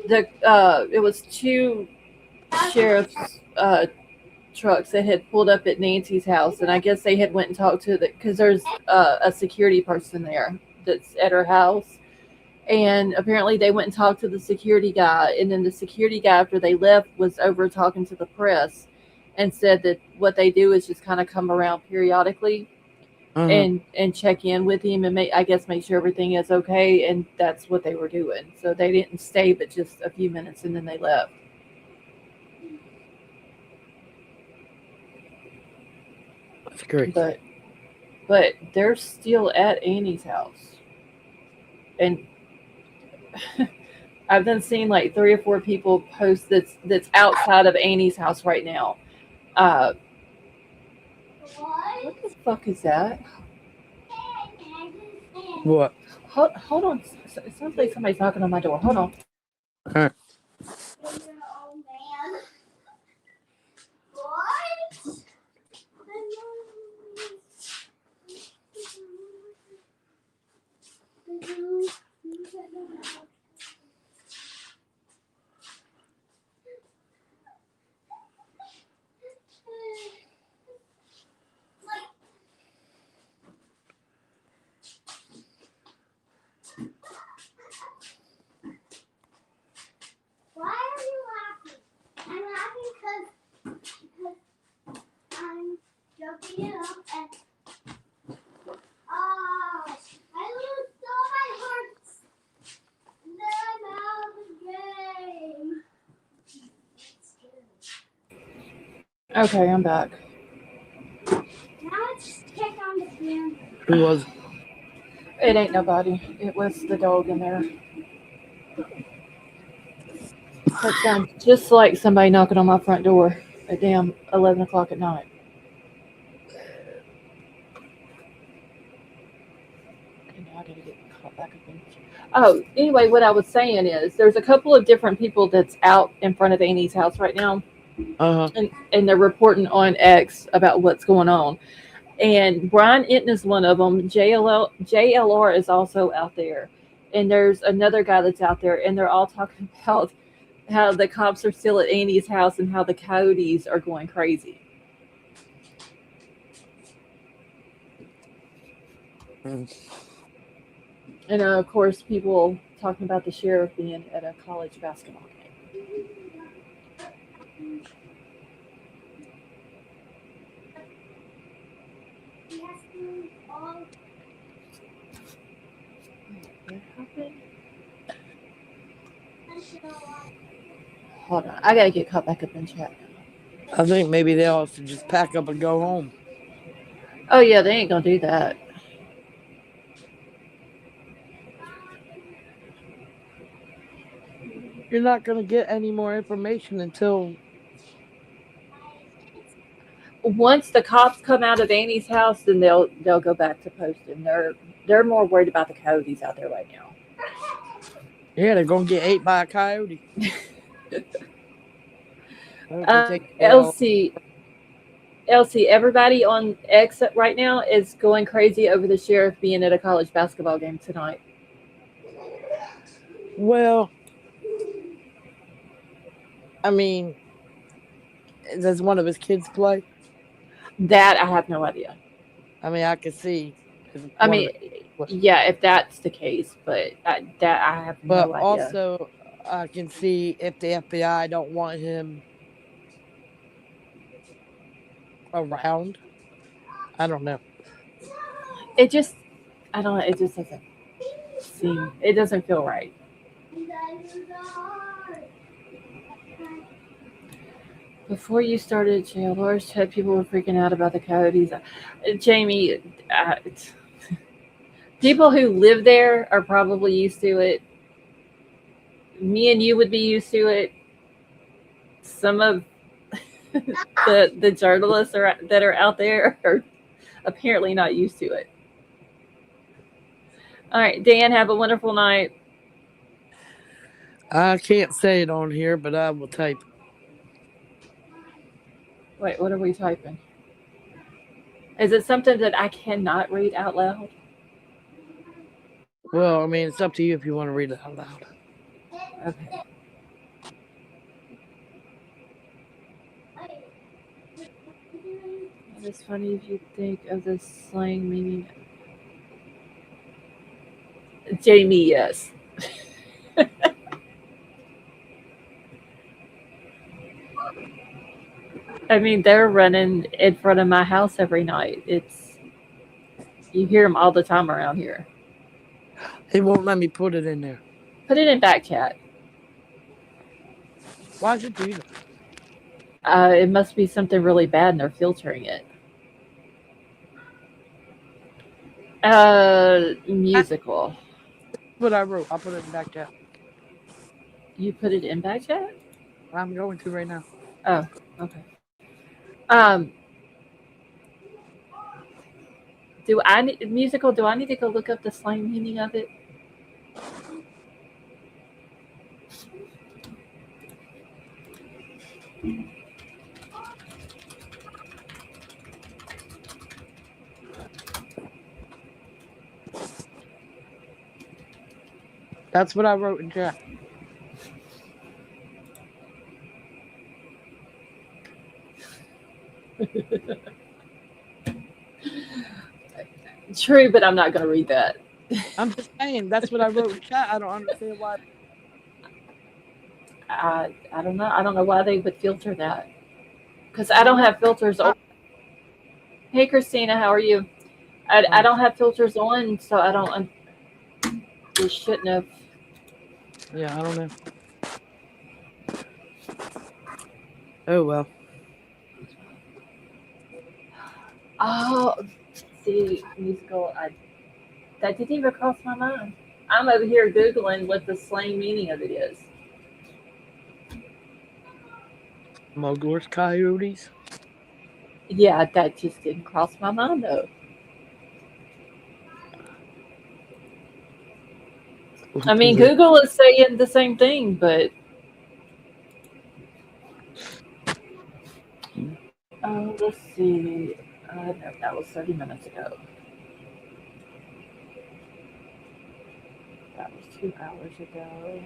it was two sheriff's trucks that had pulled up at Nancy's house, and I guess they had went and talked to the because there's a security person there that's at her house, and apparently they went and talked to the security guy, and then the security guy after they left was over talking to the press, and said that what they do is just kind of come around periodically
Uh-huh.
and check in with him and make sure everything is okay, and that's what they were doing. So they didn't stay but just a few minutes and then they left.
That's great.
But they're still at Annie's house, and I've been seeing like 3 or 4 people post that's outside of Annie's house right now. Uh, what the fuck is that?
What?
Hold on. It sounds like somebody's knocking on my door. Hold on.
Huh.
Why are you laughing? I'm laughing because I'm joking it up and I lose all my hearts. And then I'm out of the game.
Okay, I'm back.
Now let's check on the fan.
Who was?
It ain't nobody. It was the dog in there. That sounds just like somebody knocking on my front door at damn 11 o'clock at night. Okay, now I gotta get caught back up in. Oh, anyway, what I was saying is there's a couple of different people that's out in front of Annie's house right now,
Uh-huh.
and they're reporting on X about what's going on. And Brian Inton is one of them. JLR is also out there. And there's another guy that's out there, and they're all talking about how the cops are still at Annie's house and how the coyotes are going crazy.
Mm.
And of course, people talking about the sheriff being at a college basketball game. What happened? Hold on, I gotta get caught back up in chat.
I think maybe they ought to just pack up and go home.
Oh yeah, they ain't gonna do that.
You're not gonna get any more information until
Once the cops come out of Annie's house, then they'll go back to posting. They're more worried about the coyotes out there right now.
they're gonna get ate by a coyote. I hope they take their tail.
Elsie, everybody on X right now is going crazy over the sheriff being at a college basketball game tonight.
Well, I mean, does one of his kids play?
That I have no idea.
I mean, I could see if
I
one of
mean,
his kids.
yeah, if that's the case, but that I have
But
no idea.
also, I can see if the FBI don't want him around. I don't know.
It just, I don't know. It just doesn't seem. It doesn't feel right. Before you started jail, Laura said people were freaking out about the coyotes. Jamie, people who live there are probably used to it. Me and you would be used to it. Some of the journalists that are out there are apparently not used to it. All right, Dan, have a wonderful night.
I can't say it on here, but I will type.
Wait, what are we typing? Is it something that I cannot read out loud?
Well, I mean, it's up to you if you want to read it out loud.
Okay. It's funny if you think of the slang meaning. Jamie, yes. I mean, they're running in front of my house every night. You hear them all the time around here.
He won't let me put it in there.
Put it in back chat.
Why should do that?
It must be something really bad and they're filtering it. Musical.
What I wrote, I'll put it in back chat.
You put it in back chat?
I'm going to right now.
Oh, okay. Um, do I need musical? Do I need to go look up the slang meaning of it?
That's what I wrote in chat.
True, but I'm not going to read that.
I'm just saying, that's what I wrote in chat. I don't understand why.
I don't know. I don't know why they would filter that. Because I don't have filters on. Hey, Christina, how are you? I don't have filters on, so I don't. They shouldn't have.
Yeah, I don't know. Oh, well.
Oh, see, musical. That didn't even cross my mind. I'm over here Googling what the slang meaning of it is.
Mugler's coyotes?
Yeah, that just didn't cross my mind, though. I mean, Google is saying the same thing, but let's see. No, that was 30 minutes ago. That was 2 hours ago.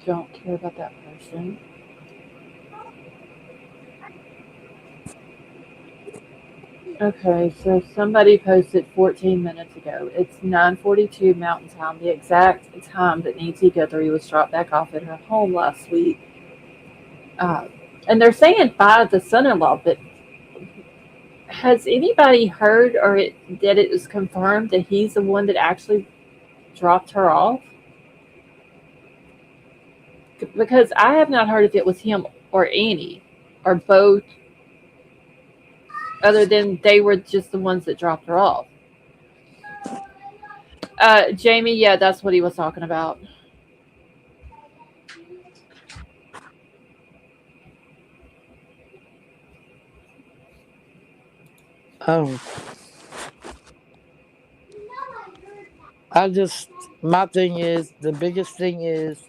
Don't care about that person. Okay, so somebody posted 14 minutes ago. It's 9:42 Mountain Time, the exact time that Nancy Guthrie was dropped back off at her home last week. Uh, and they're saying by the son-in-law, but has anybody heard that it was confirmed that he's the one that actually dropped her off? because I have not heard if it was him or Annie or both, other than they were just the ones that dropped her off. Jamie, yeah, that's what he was talking about.
Um, I just my thing is the biggest thing is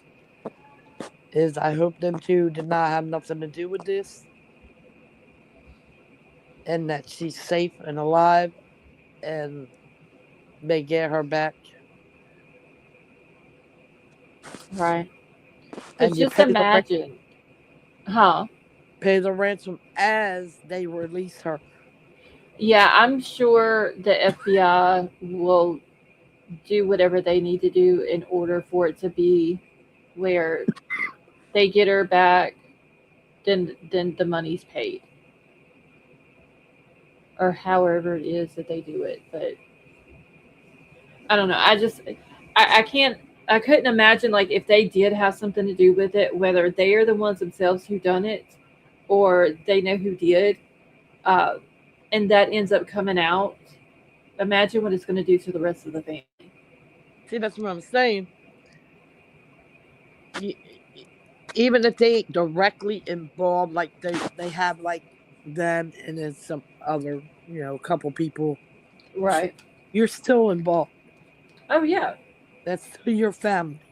I hope them two did not have nothing to do with this, and that she's safe and alive, and they get her back,
Right. But
and you
just
pay the
imagine, huh?
ransom as they release her.
Yeah, I'm sure the FBI will do whatever they need to do in order for it to be where they get her back, then the money's paid, or however it is that they do it. But I don't know. I can't. I couldn't imagine like if they did have something to do with it, whether they are the ones themselves who done it, or they know who did, uh, and that ends up coming out. Imagine what it's going to do to the rest of the family.
See, that's what I'm saying. E- Even if they ain't directly involved, like they have like them and then some other, couple people,
Right.
you're still involved.
Oh yeah.
That's still your family.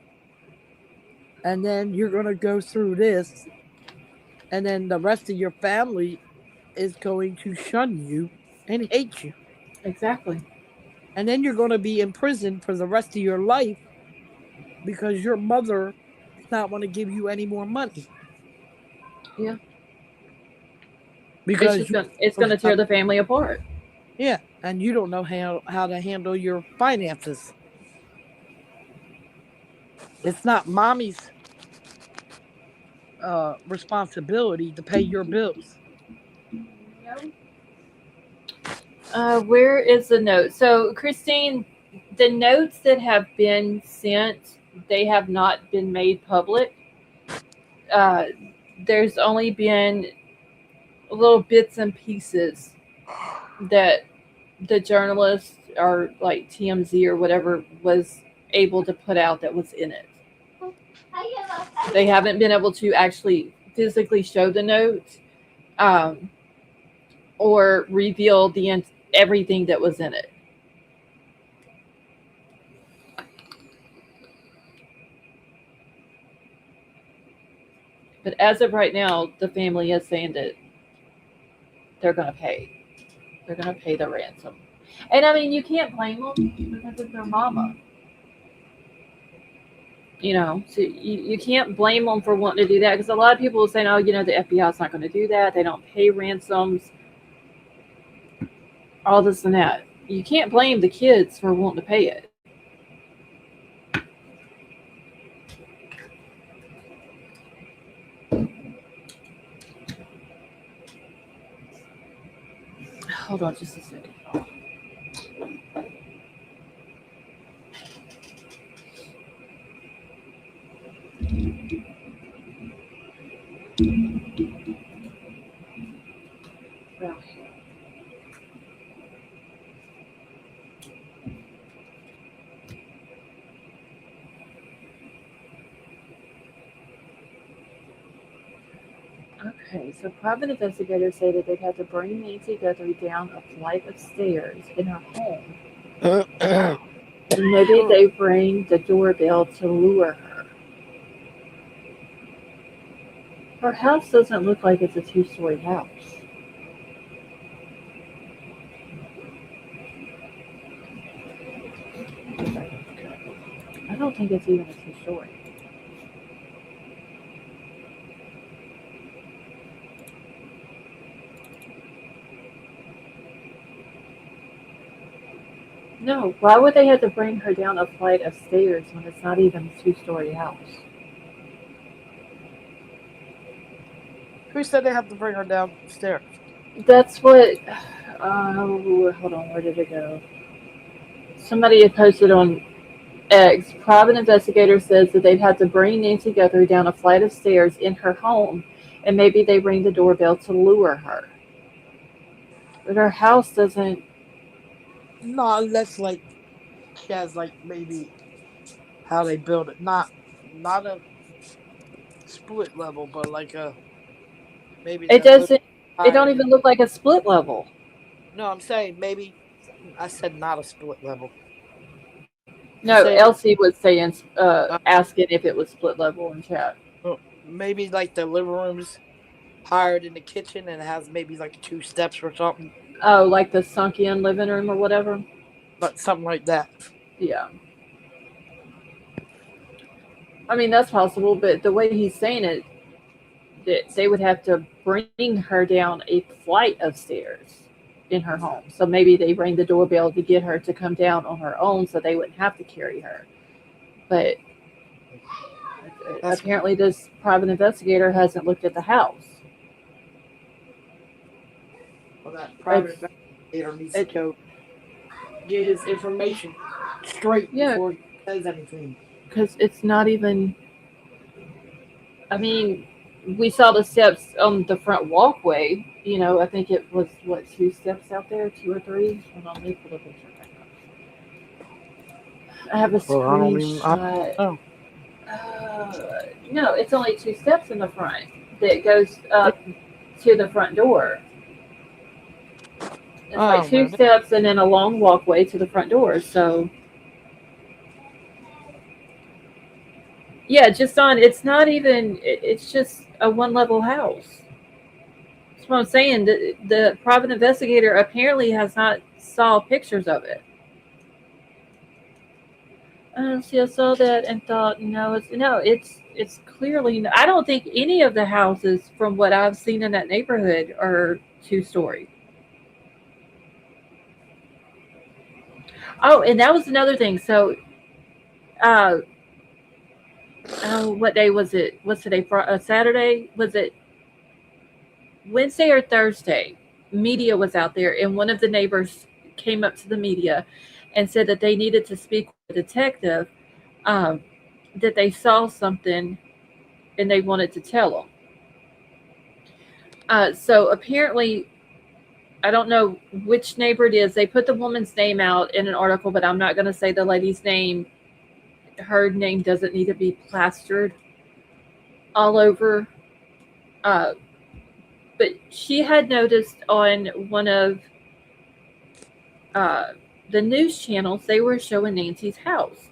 And then you're gonna go through this, and then the rest of your family is going to shun you and hate you.
Exactly.
And then you're gonna be in prison for the rest of your life because your mother does not want to give you any more money
Yeah.
because you
It's
don't
gonna
have,
tear the family apart.
yeah, and you don't know how to handle your finances. It's not mommy's responsibility to pay your bills.
Where is the note? So, Christine, the notes that have been sent, they have not been made public. Uh, there's only been little bits and pieces that the journalist or like TMZ or whatever was able to put out that was in it. They haven't been able to actually physically show the notes, um, or reveal everything that was in it. But as of right now, the family is saying that they're going to pay. They're going to pay the ransom. And I mean, you can't blame them because it's their mama. So you can't blame them for wanting to do that because a lot of people are saying, oh, the FBI is not going to do that. They don't pay ransoms, all this and that. You can't blame the kids for wanting to pay it. Hold on just a second. Okay, so private investigators say that they'd have to bring Nancy Guthrie down a flight of stairs in her home. And maybe they rang the doorbell to lure her. Her house doesn't look like it's a two-story house. I don't think it's even a two-story. No, why would they have to bring her down a flight of stairs when it's not even a two-story house?
Who said they have to bring her downstairs?
That's what. Hold on, where did it go? Somebody had posted on X, private investigator says that they've had to bring Nancy Guthrie down a flight of stairs in her home, and maybe they ring the doorbell to lure her. But her house doesn't.
No, unless like she has like maybe how they build it. Not a split level, but like a maybe
It
that little
doesn't. It
higher
don't
than.
even look like a split level.
No, I'm saying maybe I said not a split level. I'm
No,
saying
Elsie was saying,
uh,
asking if it was split level in chat.
maybe like the living room's higher than the kitchen and it has maybe like two steps or something,
Oh, like the sunken living room or whatever.
but something like that.
Yeah, I mean that's possible, but the way he's saying it, that they would have to bring her down a flight of stairs in her home. So maybe they rang the doorbell to get her to come down on her own, so they wouldn't have to carry her. But
That's
apparently, this private investigator hasn't looked at the house.
well, that
It's
private investigator needs to
it,
go get his information straight
yeah,
before he says anything.
because it's not even. I mean, we saw the steps on the front walkway. I think it was what, two steps out there, two or three. Hold on, let me pull the picture back up. I have a
Well, I
screenshot.
don't know.
No, it's only two steps in the front that goes up to the front door. It's like
Oh
two
man,
steps and then a long walkway to the front door. So yeah, just on. It's not even. It's just a one level house. That's what I'm saying. The private investigator apparently has not saw pictures of it. See, I saw that and thought, no, it's clearly. I don't think any of the houses, from what I've seen in that neighborhood, are 2 story. Oh, and that was another thing. So, uh, oh, what day was it? What's today? Saturday? Was it Wednesday or Thursday? Media was out there, and one of the neighbors came up to the media and said that they needed to speak with a detective, um, that they saw something and they wanted to tell them. So apparently, I don't know which neighbor it is. They put the woman's name out in an article, but I'm not going to say the lady's name. Her name doesn't need to be plastered all over. Uh, but she had noticed on one of uh, the news channels, they were showing Nancy's house.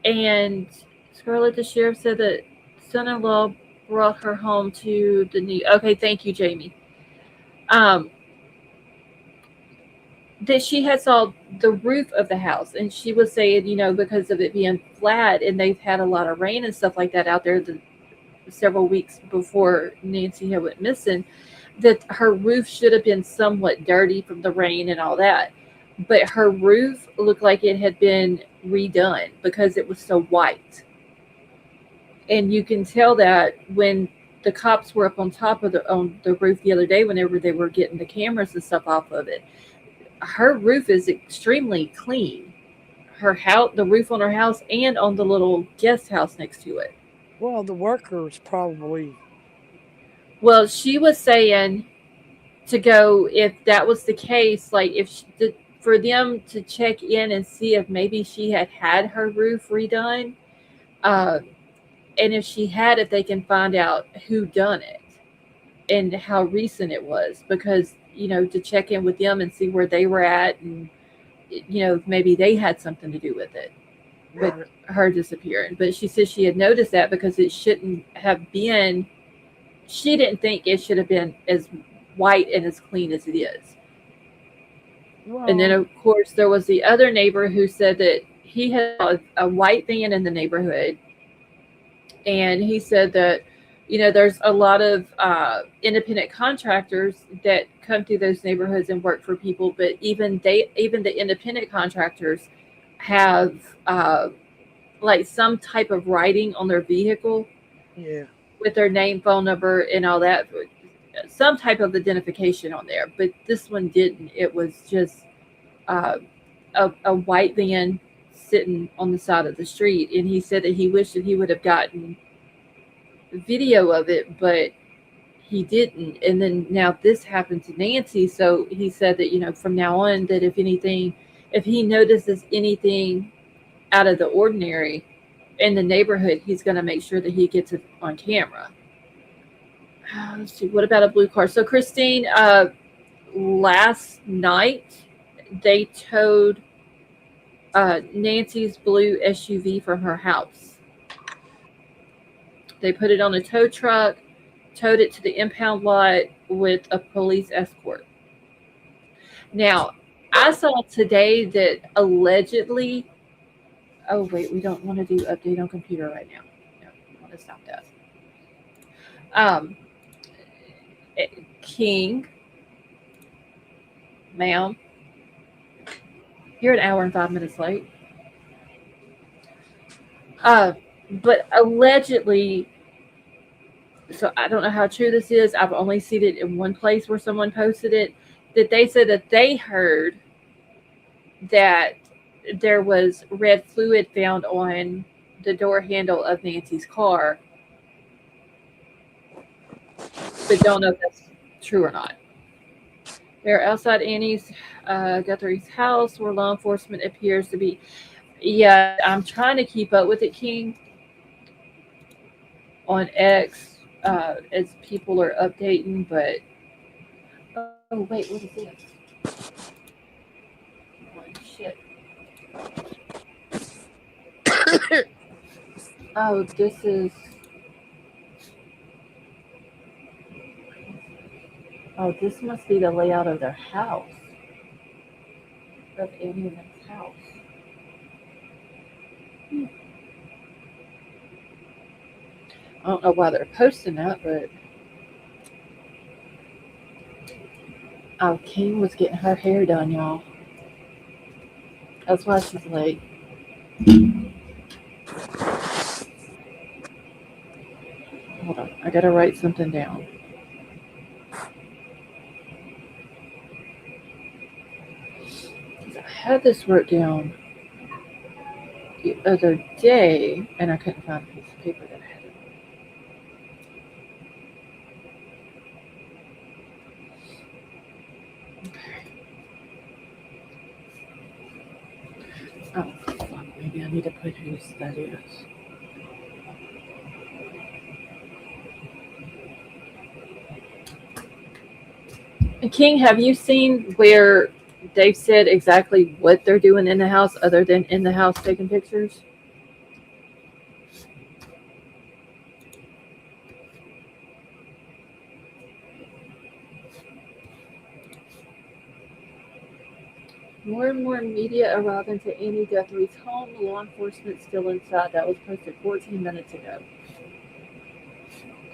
And Scarlett, the sheriff, said that son-in-law brought her home to the new. Okay, thank you, Jamie. Um, that she had saw the roof of the house, and she was saying, because of it being flat, and they've had a lot of rain and stuff like that out there several weeks before Nancy had went missing, that her roof should have been somewhat dirty from the rain and all that. But her roof looked like it had been redone because it was so white. And you can tell that when the cops were up on the roof the other day, whenever they were getting the cameras and stuff off of it. Her roof is extremely clean. Her house, the roof on her house, and on the little guest house next to it.
well the workers probably.
Well, she was saying to go, if that was the case, like if for them to check in and see if maybe she had her roof redone, uh, and if she had it, they can find out who done it and how recent it was, because to check in with them and see where they were at, and maybe they had something to do with it, with
Right.
her disappearing. But she said she had noticed that because it shouldn't have been. She didn't think it should have been as white and as clean as it is. And then,
Well,
of course, there was the other neighbor who said that he had a white van in the neighborhood, and he said that there's a lot of independent contractors that come through those neighborhoods and work for people, but even the independent contractors have like some type of writing on their vehicle
yeah.
with their name, phone number, and all that, some type of identification on there. But this one didn't. It was just uh, a white van sitting on the side of the street, and he said that he wished that he would have gotten video of it, but he didn't. And then now this happened to Nancy, so he said that from now on that if he notices anything out of the ordinary in the neighborhood, he's going to make sure that he gets it on camera. Let's see, what about a blue car? So Christine, last night they towed Nancy's blue SUV from her house. They put it on a tow truck, towed it to the impound lot with a police escort. Now, I saw today that allegedly, oh wait, we don't want to do update on computer right now. No, we want to stop that. Um, King, ma'am, you're an hour and 5 minutes late. Uh, but allegedly, so I don't know how true this is. I've only seen it in one place where someone posted it, that they said that they heard that there was red fluid found on the door handle of Nancy's car, but don't know if that's true or not. They're outside Annie's Guthrie's house where law enforcement appears to be. Yeah, I'm trying to keep up with it, King, on X as people are updating, but oh wait, what is this? Oh, shit. Oh, this is. Oh, this must be the layout of their house. Of Annie and Ann's house. I don't know why they're posting that, but oh, King was getting her hair done, y'all. That's why she's late. Hold on, I gotta write something down. I had this wrote down the other day, and I couldn't find a piece of paper that had it. Oh, fuck, maybe I need to put whose that is. And King, have you seen where they've said exactly what they're doing in the house other than in the house taking pictures? More and more media arriving to Annie Guthrie's home. Law enforcement still inside. That was posted 14 minutes ago.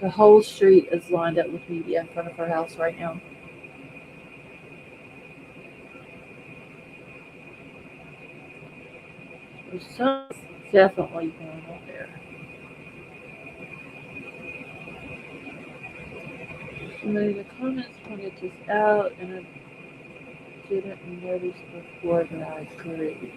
The whole street is lined up with media in front of her house right now. There's something definitely going on there. Somebody in the comments pointed this out, and I didn't notice before, but I agree.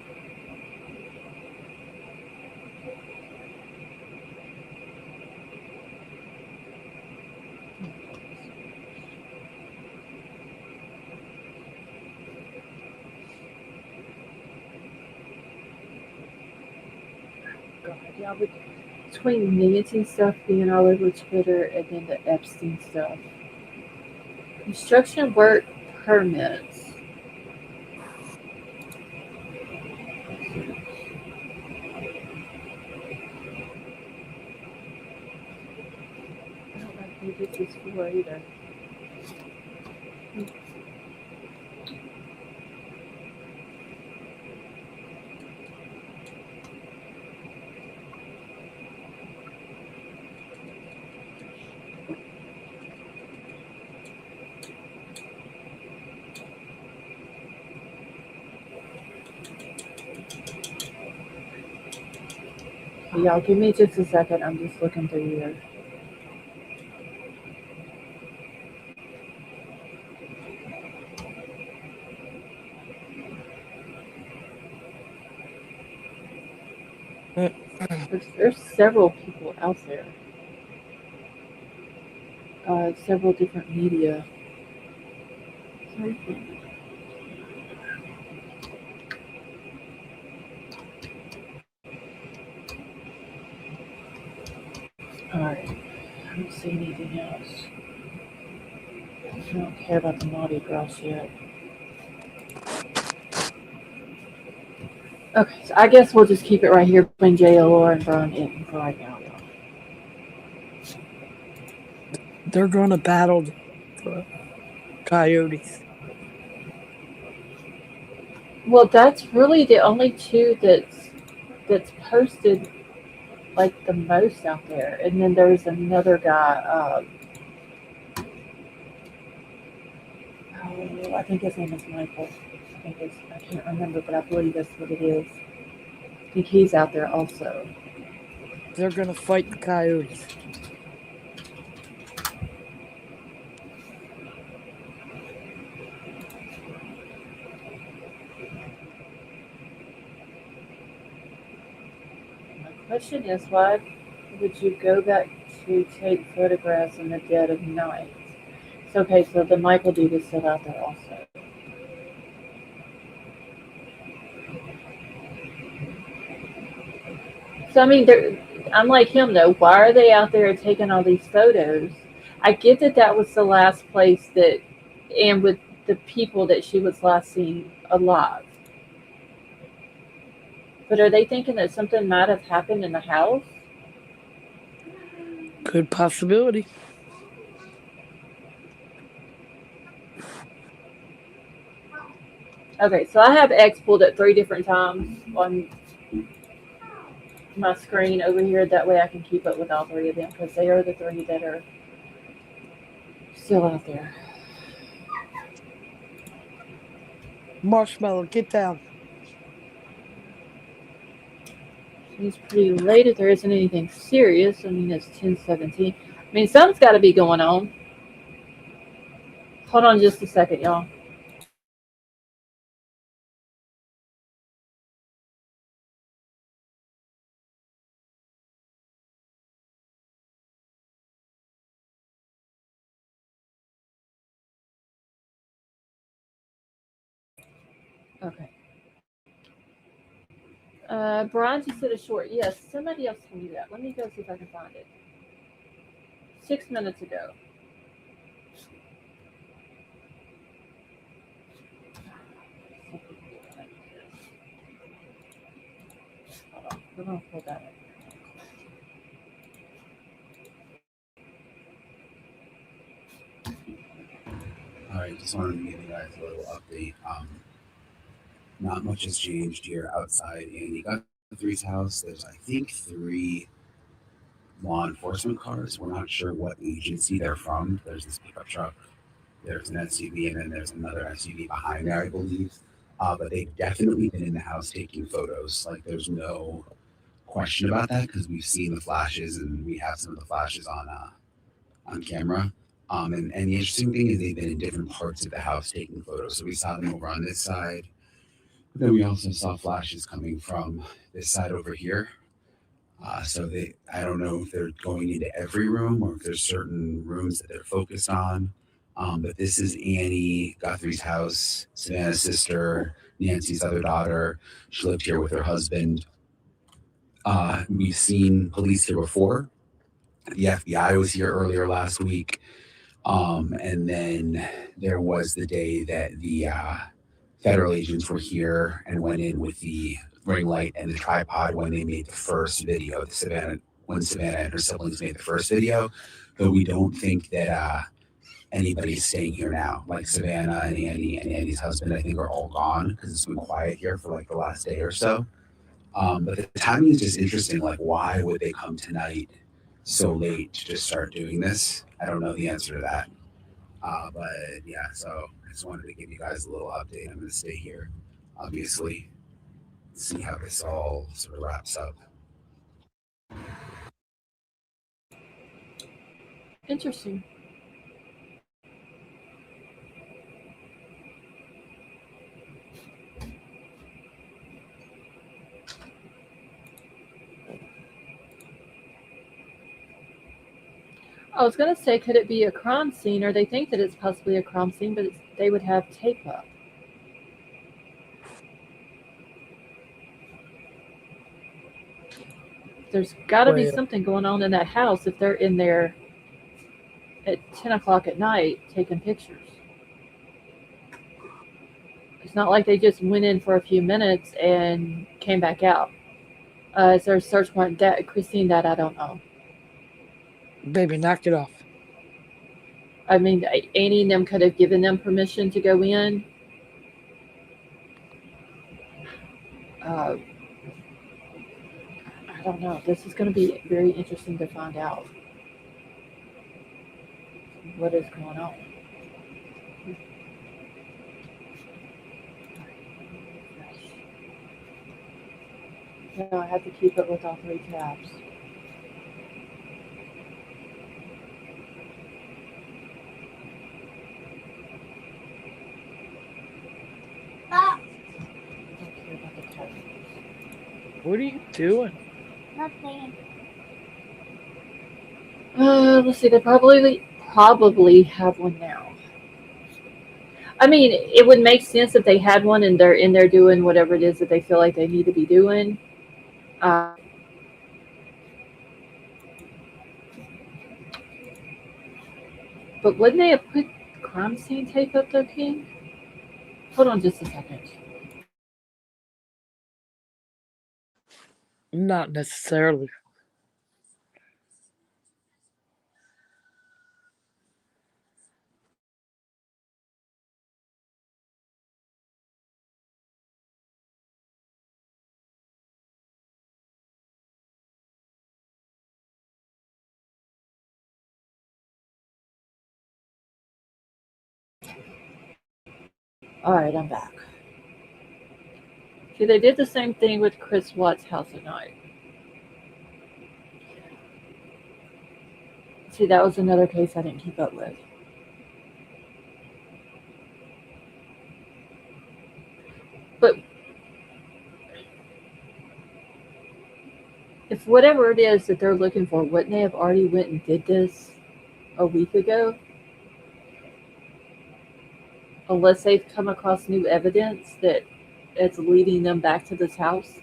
God, yeah, but between Nancy stuff being all over Twitter and then the Epstein stuff. Construction work permits. I don't know who this is for either. Y'all, give me just a second. I'm just looking through here. There's several people out there, several different media. All right, I don't see anything else. I don't care about the Mardi Gras yet. Okay, so I guess we'll just keep it right here between JLR and Brian Eaton for right now, y'all.
They're gonna battle the coyotes.
Well, that's really the only two that's posted like the most out there, and then there's another guy. Oh, I think his name is Michael. I can't remember, but I believe that's what it is. I think he's out there also.
They're gonna fight the coyotes.
My question is, why would you go back to take photographs in the dead of night? So, okay, so the Michael dude is still out there also. So I mean, I'm like him though. Why are they out there taking all these photos? I get that that was the last place that, and with the people that she was last seen alive. But are they thinking that something might have happened in the house?
Good possibility.
Okay, so I have X pulled at 3 different times on my screen over here. That way I can keep up with all three of them because they are the three that are still out there.
Marshmallow, get down.
It's pretty late if there isn't anything serious. I mean, it's 10:17. I mean, something's got to be going on. Hold on just a second, y'all. Okay. Brian just did a short. Yes, somebody else told me that. Let me go see if I can find it. 6 minutes ago. Hold on. We're going to pull that up.
All right, just wanted to give you guys a little update. Not much has changed here outside Andy Guthrie's house. There's, I think, 3 law enforcement cars. We're not sure what agency they're from. There's this pickup truck, there's an SUV, and then there's another SUV behind there, I believe. But they've definitely been in the house taking photos. Like, there's no question about that because we've seen the flashes and we have some of the flashes on camera. And the interesting thing is they've been in different parts of the house taking photos. So we saw them over on this side. But then we also saw flashes coming from this side over here. I don't know if they're going into every room or if there's certain rooms that they're focused on. But this is Annie Guthrie's house, Savannah's sister, Nancy's other daughter. She lived here with her husband. We've seen police here before. The FBI was here earlier last week. And then there was the day that the federal agents were here and went in with the ring light and the tripod when they made the first video. When Savannah and her siblings made the first video, but we don't think that anybody's staying here now. Like Savannah and Andy and Andy's husband, I think are all gone because it's been quiet here for like the last day or so. But the timing is just interesting. Like, why would they come tonight so late to just start doing this? I don't know the answer to that. But yeah, so I just wanted to give you guys a little update. I'm going to stay here, obviously, see how this all sort of wraps up.
Interesting. I was going to say, could it be a crime scene, or they think that it's possibly a crime scene, but they would have tape up. There's got to be
Well,
something going on in that house if they're in there at 10 o'clock at night taking pictures. It's not like they just went in for a few minutes and came back out. Is there a search warrant? That Christine, that I don't know.
baby, knock it off.
I mean, Annie and them could have given them permission to go in. Uh, I don't know. This is going to be very interesting to find out what is going on. Yeah, I have to keep it with all three tabs.
Stop.
I don't care about the tab.
What are you doing?
Nothing.
Let's see. They probably have one now. I mean, it would make sense if they had one and they're in there doing whatever it is that they feel like they need to be doing. But wouldn't they have put crime scene tape up though, King? Hold on just a second.
Not necessarily.
All right, I'm back. See, they did the same thing with Chris Watts' house at night. See, that was another case I didn't keep up with. But if whatever it is that they're looking for, wouldn't they have already went and did this a week ago? Unless they've come across new evidence that it's leading them back to this house.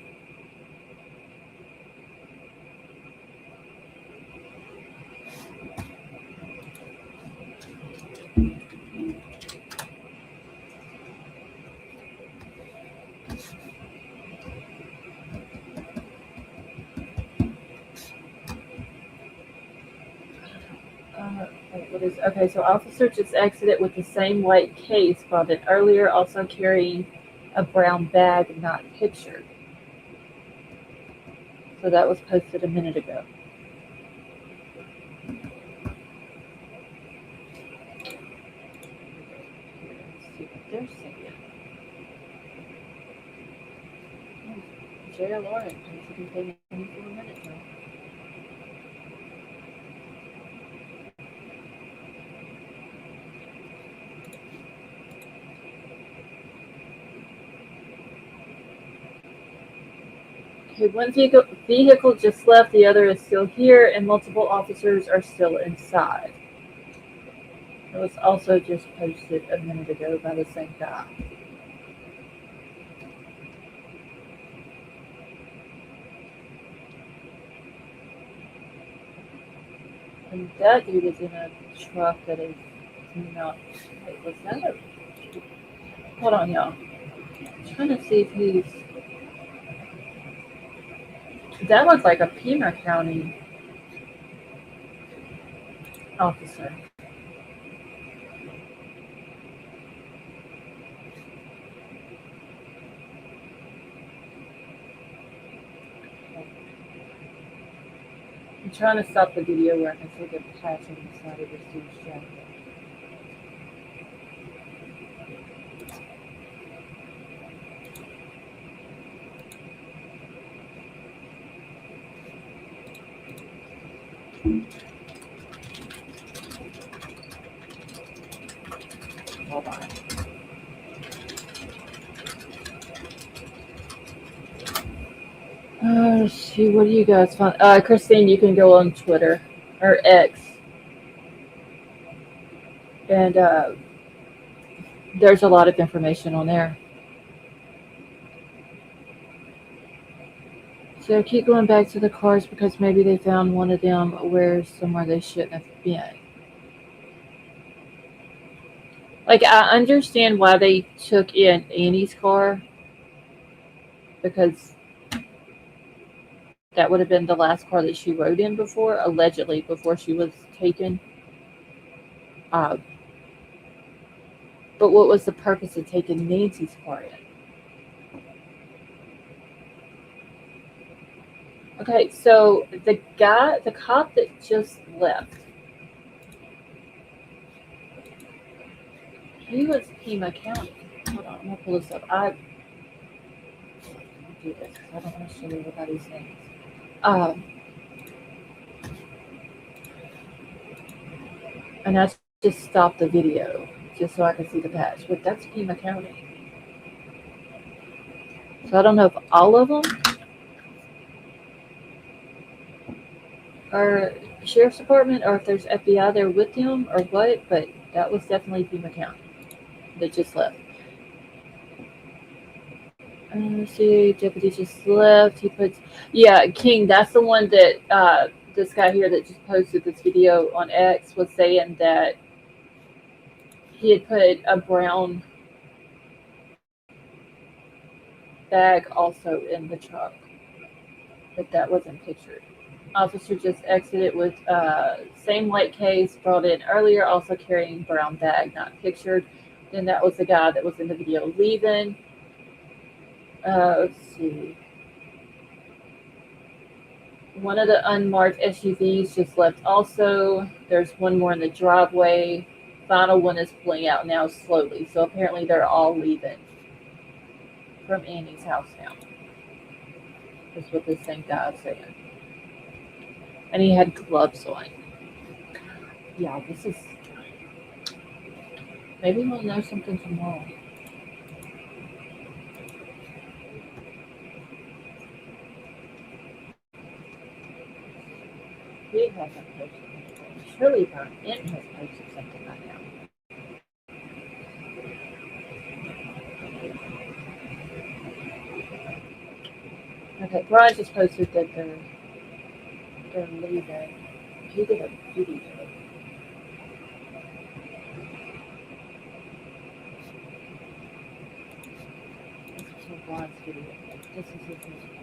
What is okay? So officer just exited with the same white case found it earlier, also carrying a brown bag, not pictured. So that was posted a minute ago. Let's see what they're saying. JLR had posted anything in 24 minutes now. Okay, one vehicle just left, the other is still here, and multiple officers are still inside. It was also just posted a minute ago by the same guy. And that dude is in a truck that is not. Wait, was that a. Hold on, y'all. I'm trying to see if he's. That looks like a Pima County officer. I'm trying to stop the video where I can see the patch on the side of this dude's jacket. Hold on. Let's see, what do you guys find? Christine, you can go on Twitter or X. And there's a lot of information on there. So keep going back to the cars because maybe they found one of them where somewhere they shouldn't have been. Like I understand why they took in Annie's car because that would have been the last car that she rode in before, allegedly before she was taken. Uh, but what was the purpose of taking Nancy's car in? Okay, so the cop that just left, he was Pima County. Hold on, I'm gonna pull this up. I do this because I don't want to show everybody's names. Um, and I just stopped the video just so I can see the patch. But that's Pima County. So I don't know if all of them are sheriff's department or if there's FBI there with them or what. But that was definitely Pima County that just left. Let's see, deputy just left. He puts, yeah, King. That's the one that this guy here that just posted this video on X was saying that he had put a brown bag also in the truck, but that wasn't pictured. Officer just exited with same light case brought in earlier, also carrying brown bag, not pictured. Then that was the guy that was in the video leaving. Let's see. One of the unmarked SUVs just left also. There's one more in the driveway. Final one is pulling out now slowly. So apparently they're all leaving from Annie's house now. That's what this same guy is saying. And he had gloves on. Yeah, this is... Maybe we'll know something tomorrow. He hasn't posted anything. Surely Burn It has posted something by now. Okay, Brian just posted that they're leaving. He did a video. This is Brian's video. This is his video.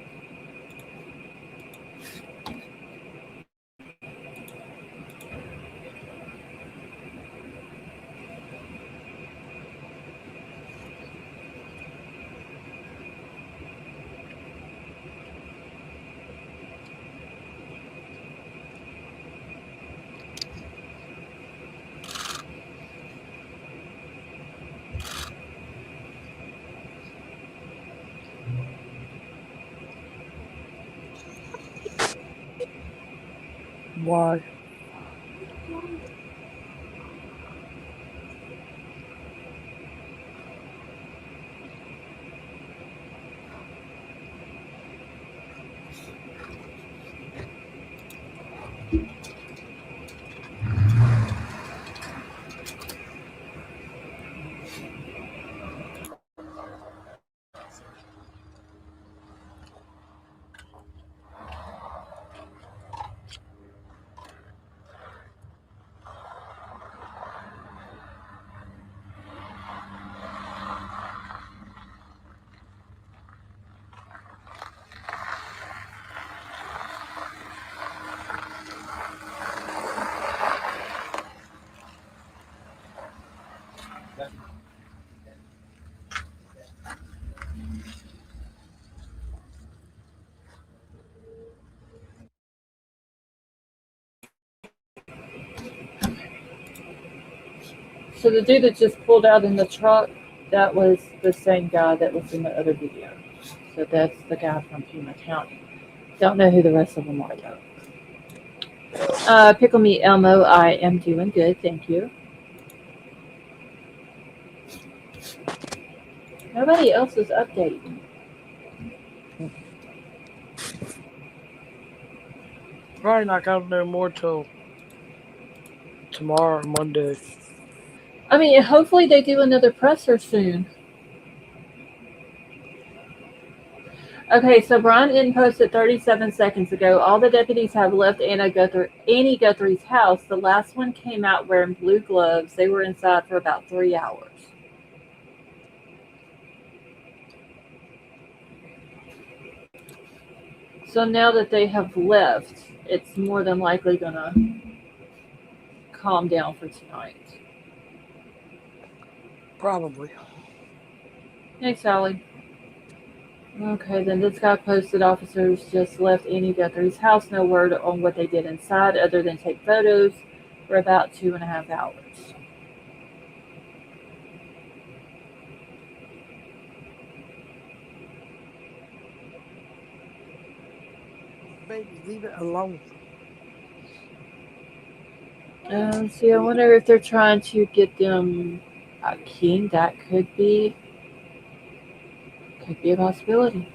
Why?
So the dude that just pulled out in the truck, that was the same guy that was in the other video. So that's the guy from Pima County. Don't know who the rest of them are though. Pickle Me Elmo, I am doing good, thank you. Nobody else is updating.
Probably not gonna know more till tomorrow or Monday.
I mean, hopefully they do another presser soon. Okay, so Brian N posted 37 seconds ago. All the deputies have left Annie Guthrie's house. The last one came out wearing blue gloves. They were inside for about 3 hours. So now that they have left, it's more than likely gonna calm down for tonight.
Probably.
Hey, Sally. Okay, then this guy posted officers just left Annie Guthrie's house. No word on what they did inside other than take photos for about 2.5 hours.
Baby, leave it alone.
See, I wonder if they're trying to get them a king. That could be a possibility.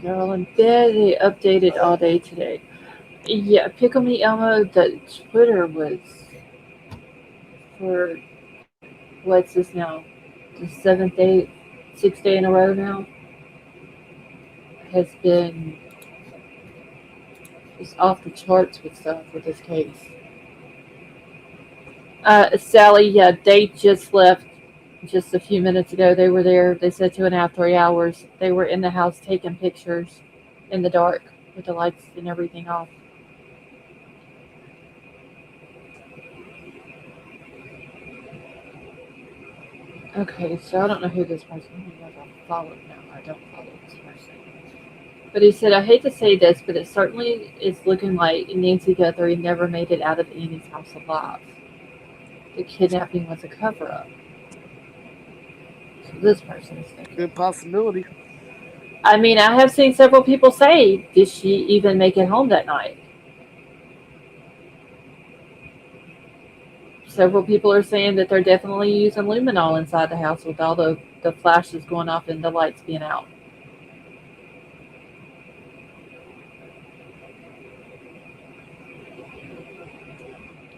Girl in bed. They updated all day today. Yeah, Pickle Me Elmo. The Twitter was for what's this now? The seventh day, sixth day in a row now has been just off the charts with stuff with this case. Sally, yeah, they just left just a few minutes ago. They were there. They said 2.5, 3 hours. They were in the house taking pictures in the dark with the lights and everything off. Okay, so I don't know who this person is. I follow now. I don't follow this person. But he said, I hate to say this, but it certainly is looking like Nancy Guthrie never made it out of Annie's house alive. The kidnapping was a cover up. So this person is thinking.
Good possibility.
I mean, I have seen several people say, did she even make it home that night? Several people are saying that they're definitely using luminol inside the house with all the flashes going off and the lights being out.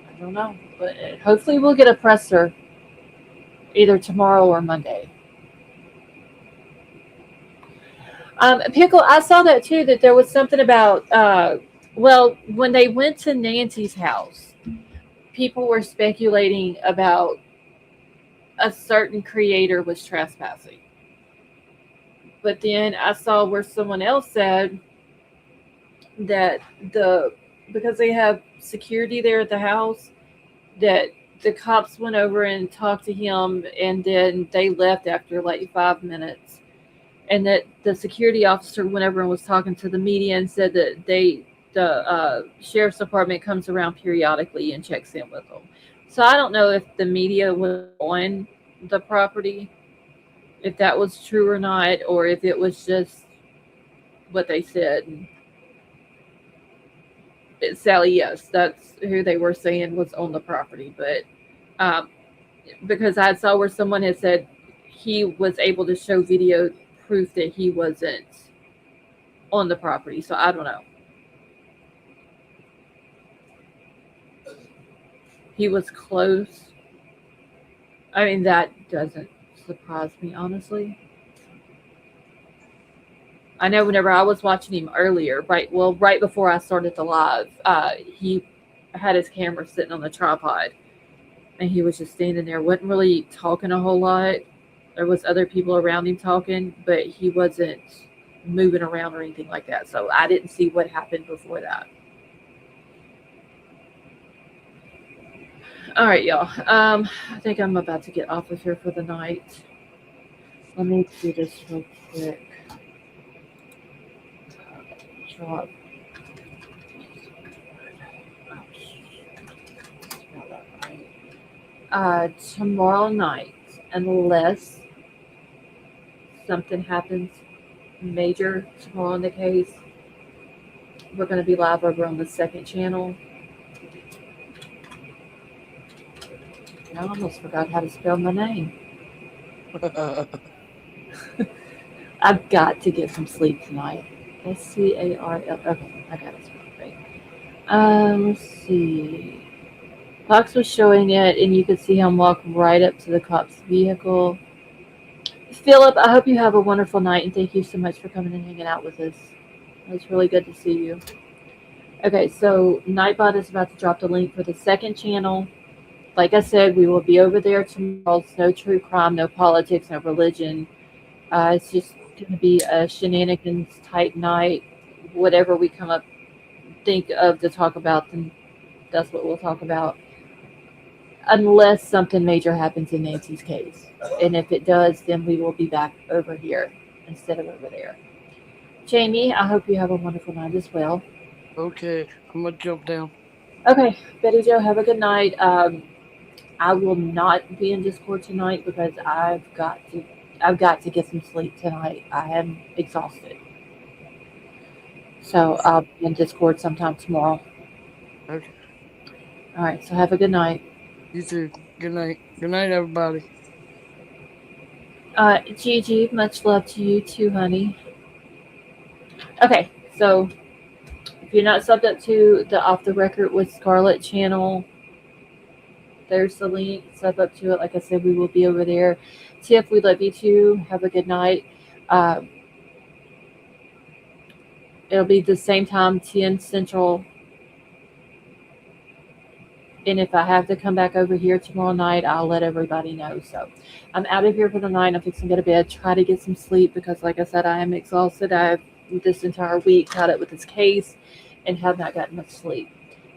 I don't know, but hopefully we'll get a presser either tomorrow or Monday. Pickle, I saw that too, that there was something about, well, when they went to Nancy's house, people were speculating about a certain creator was trespassing. But then I saw where someone else said that because they have security there at the house, that the cops went over and talked to him and then they left after like 5 minutes, and that the security officer went over and was talking to the media and said that the sheriff's department comes around periodically and checks in with them. So I don't know if the media was on the property, if that was true or not, or if it was just what they said. Sally, yes, that's who they were saying was on the property, but um, because I saw where someone had said he was able to show video proof that he wasn't on the property, so I don't know. He was close. I mean, that doesn't surprise me, honestly. I know whenever I was watching him earlier, right before I started the live, he had his camera sitting on the tripod, and he was just standing there, wasn't really talking a whole lot. There was other people around him talking, but he wasn't moving around or anything like that. So I didn't see what happened before that. All right, y'all. I think I'm about to get off of here for the night. Let me do this real quick. Drop. Tomorrow night, unless something happens major tomorrow in the case, we're going to be live over on the second channel. I almost forgot how to spell my name. I've got to get some sleep tonight. SCARL. Okay, I got it. Right. Let's see. Fox was showing it, and you could see him walk right up to the cop's vehicle. Philip, I hope you have a wonderful night, and thank you so much for coming and hanging out with us. It was really good to see you. Okay, so Nightbot is about to drop the link for the second channel. Like I said, we will be over there tomorrow. It's no true crime, no politics, no religion. It's just going to be a shenanigans type night. Whatever we come up think of to talk about, then that's what we'll talk about. Unless something major happens in Nancy's case, and if it does, then we will be back over here instead of over there. Jamie, I hope you have a wonderful night as well.
Okay, I'm gonna jump down.
Okay, Betty Joe, have a good night. I will not be in Discord tonight because I've got to get some sleep tonight. I am exhausted. So I'll be in Discord sometime tomorrow.
Okay,
All right, so have a good night.
you too. Good night. Good night, everybody.
Gigi, much love to you too, honey. Okay, so if you're not subbed up to the Off the Record with Scarlett channel, there's the link. Sub up to it. Like I said, we will be over there. Tiff, we love you too. Have a good night. Uh, it'll be the same time, 10 Central. And if I have to come back over here tomorrow night, I'll let everybody know. So I'm out of here for the night. I'm fixing to go to bed. Try to get some sleep because, like I said, I am exhausted. I've this entire week tied up with this case and have not gotten much sleep.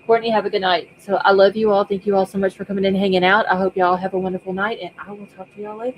Courtney, have a good night. So I love you all. Thank you all so much for coming in and hanging out. I hope y'all have a wonderful night, and I will talk to y'all later.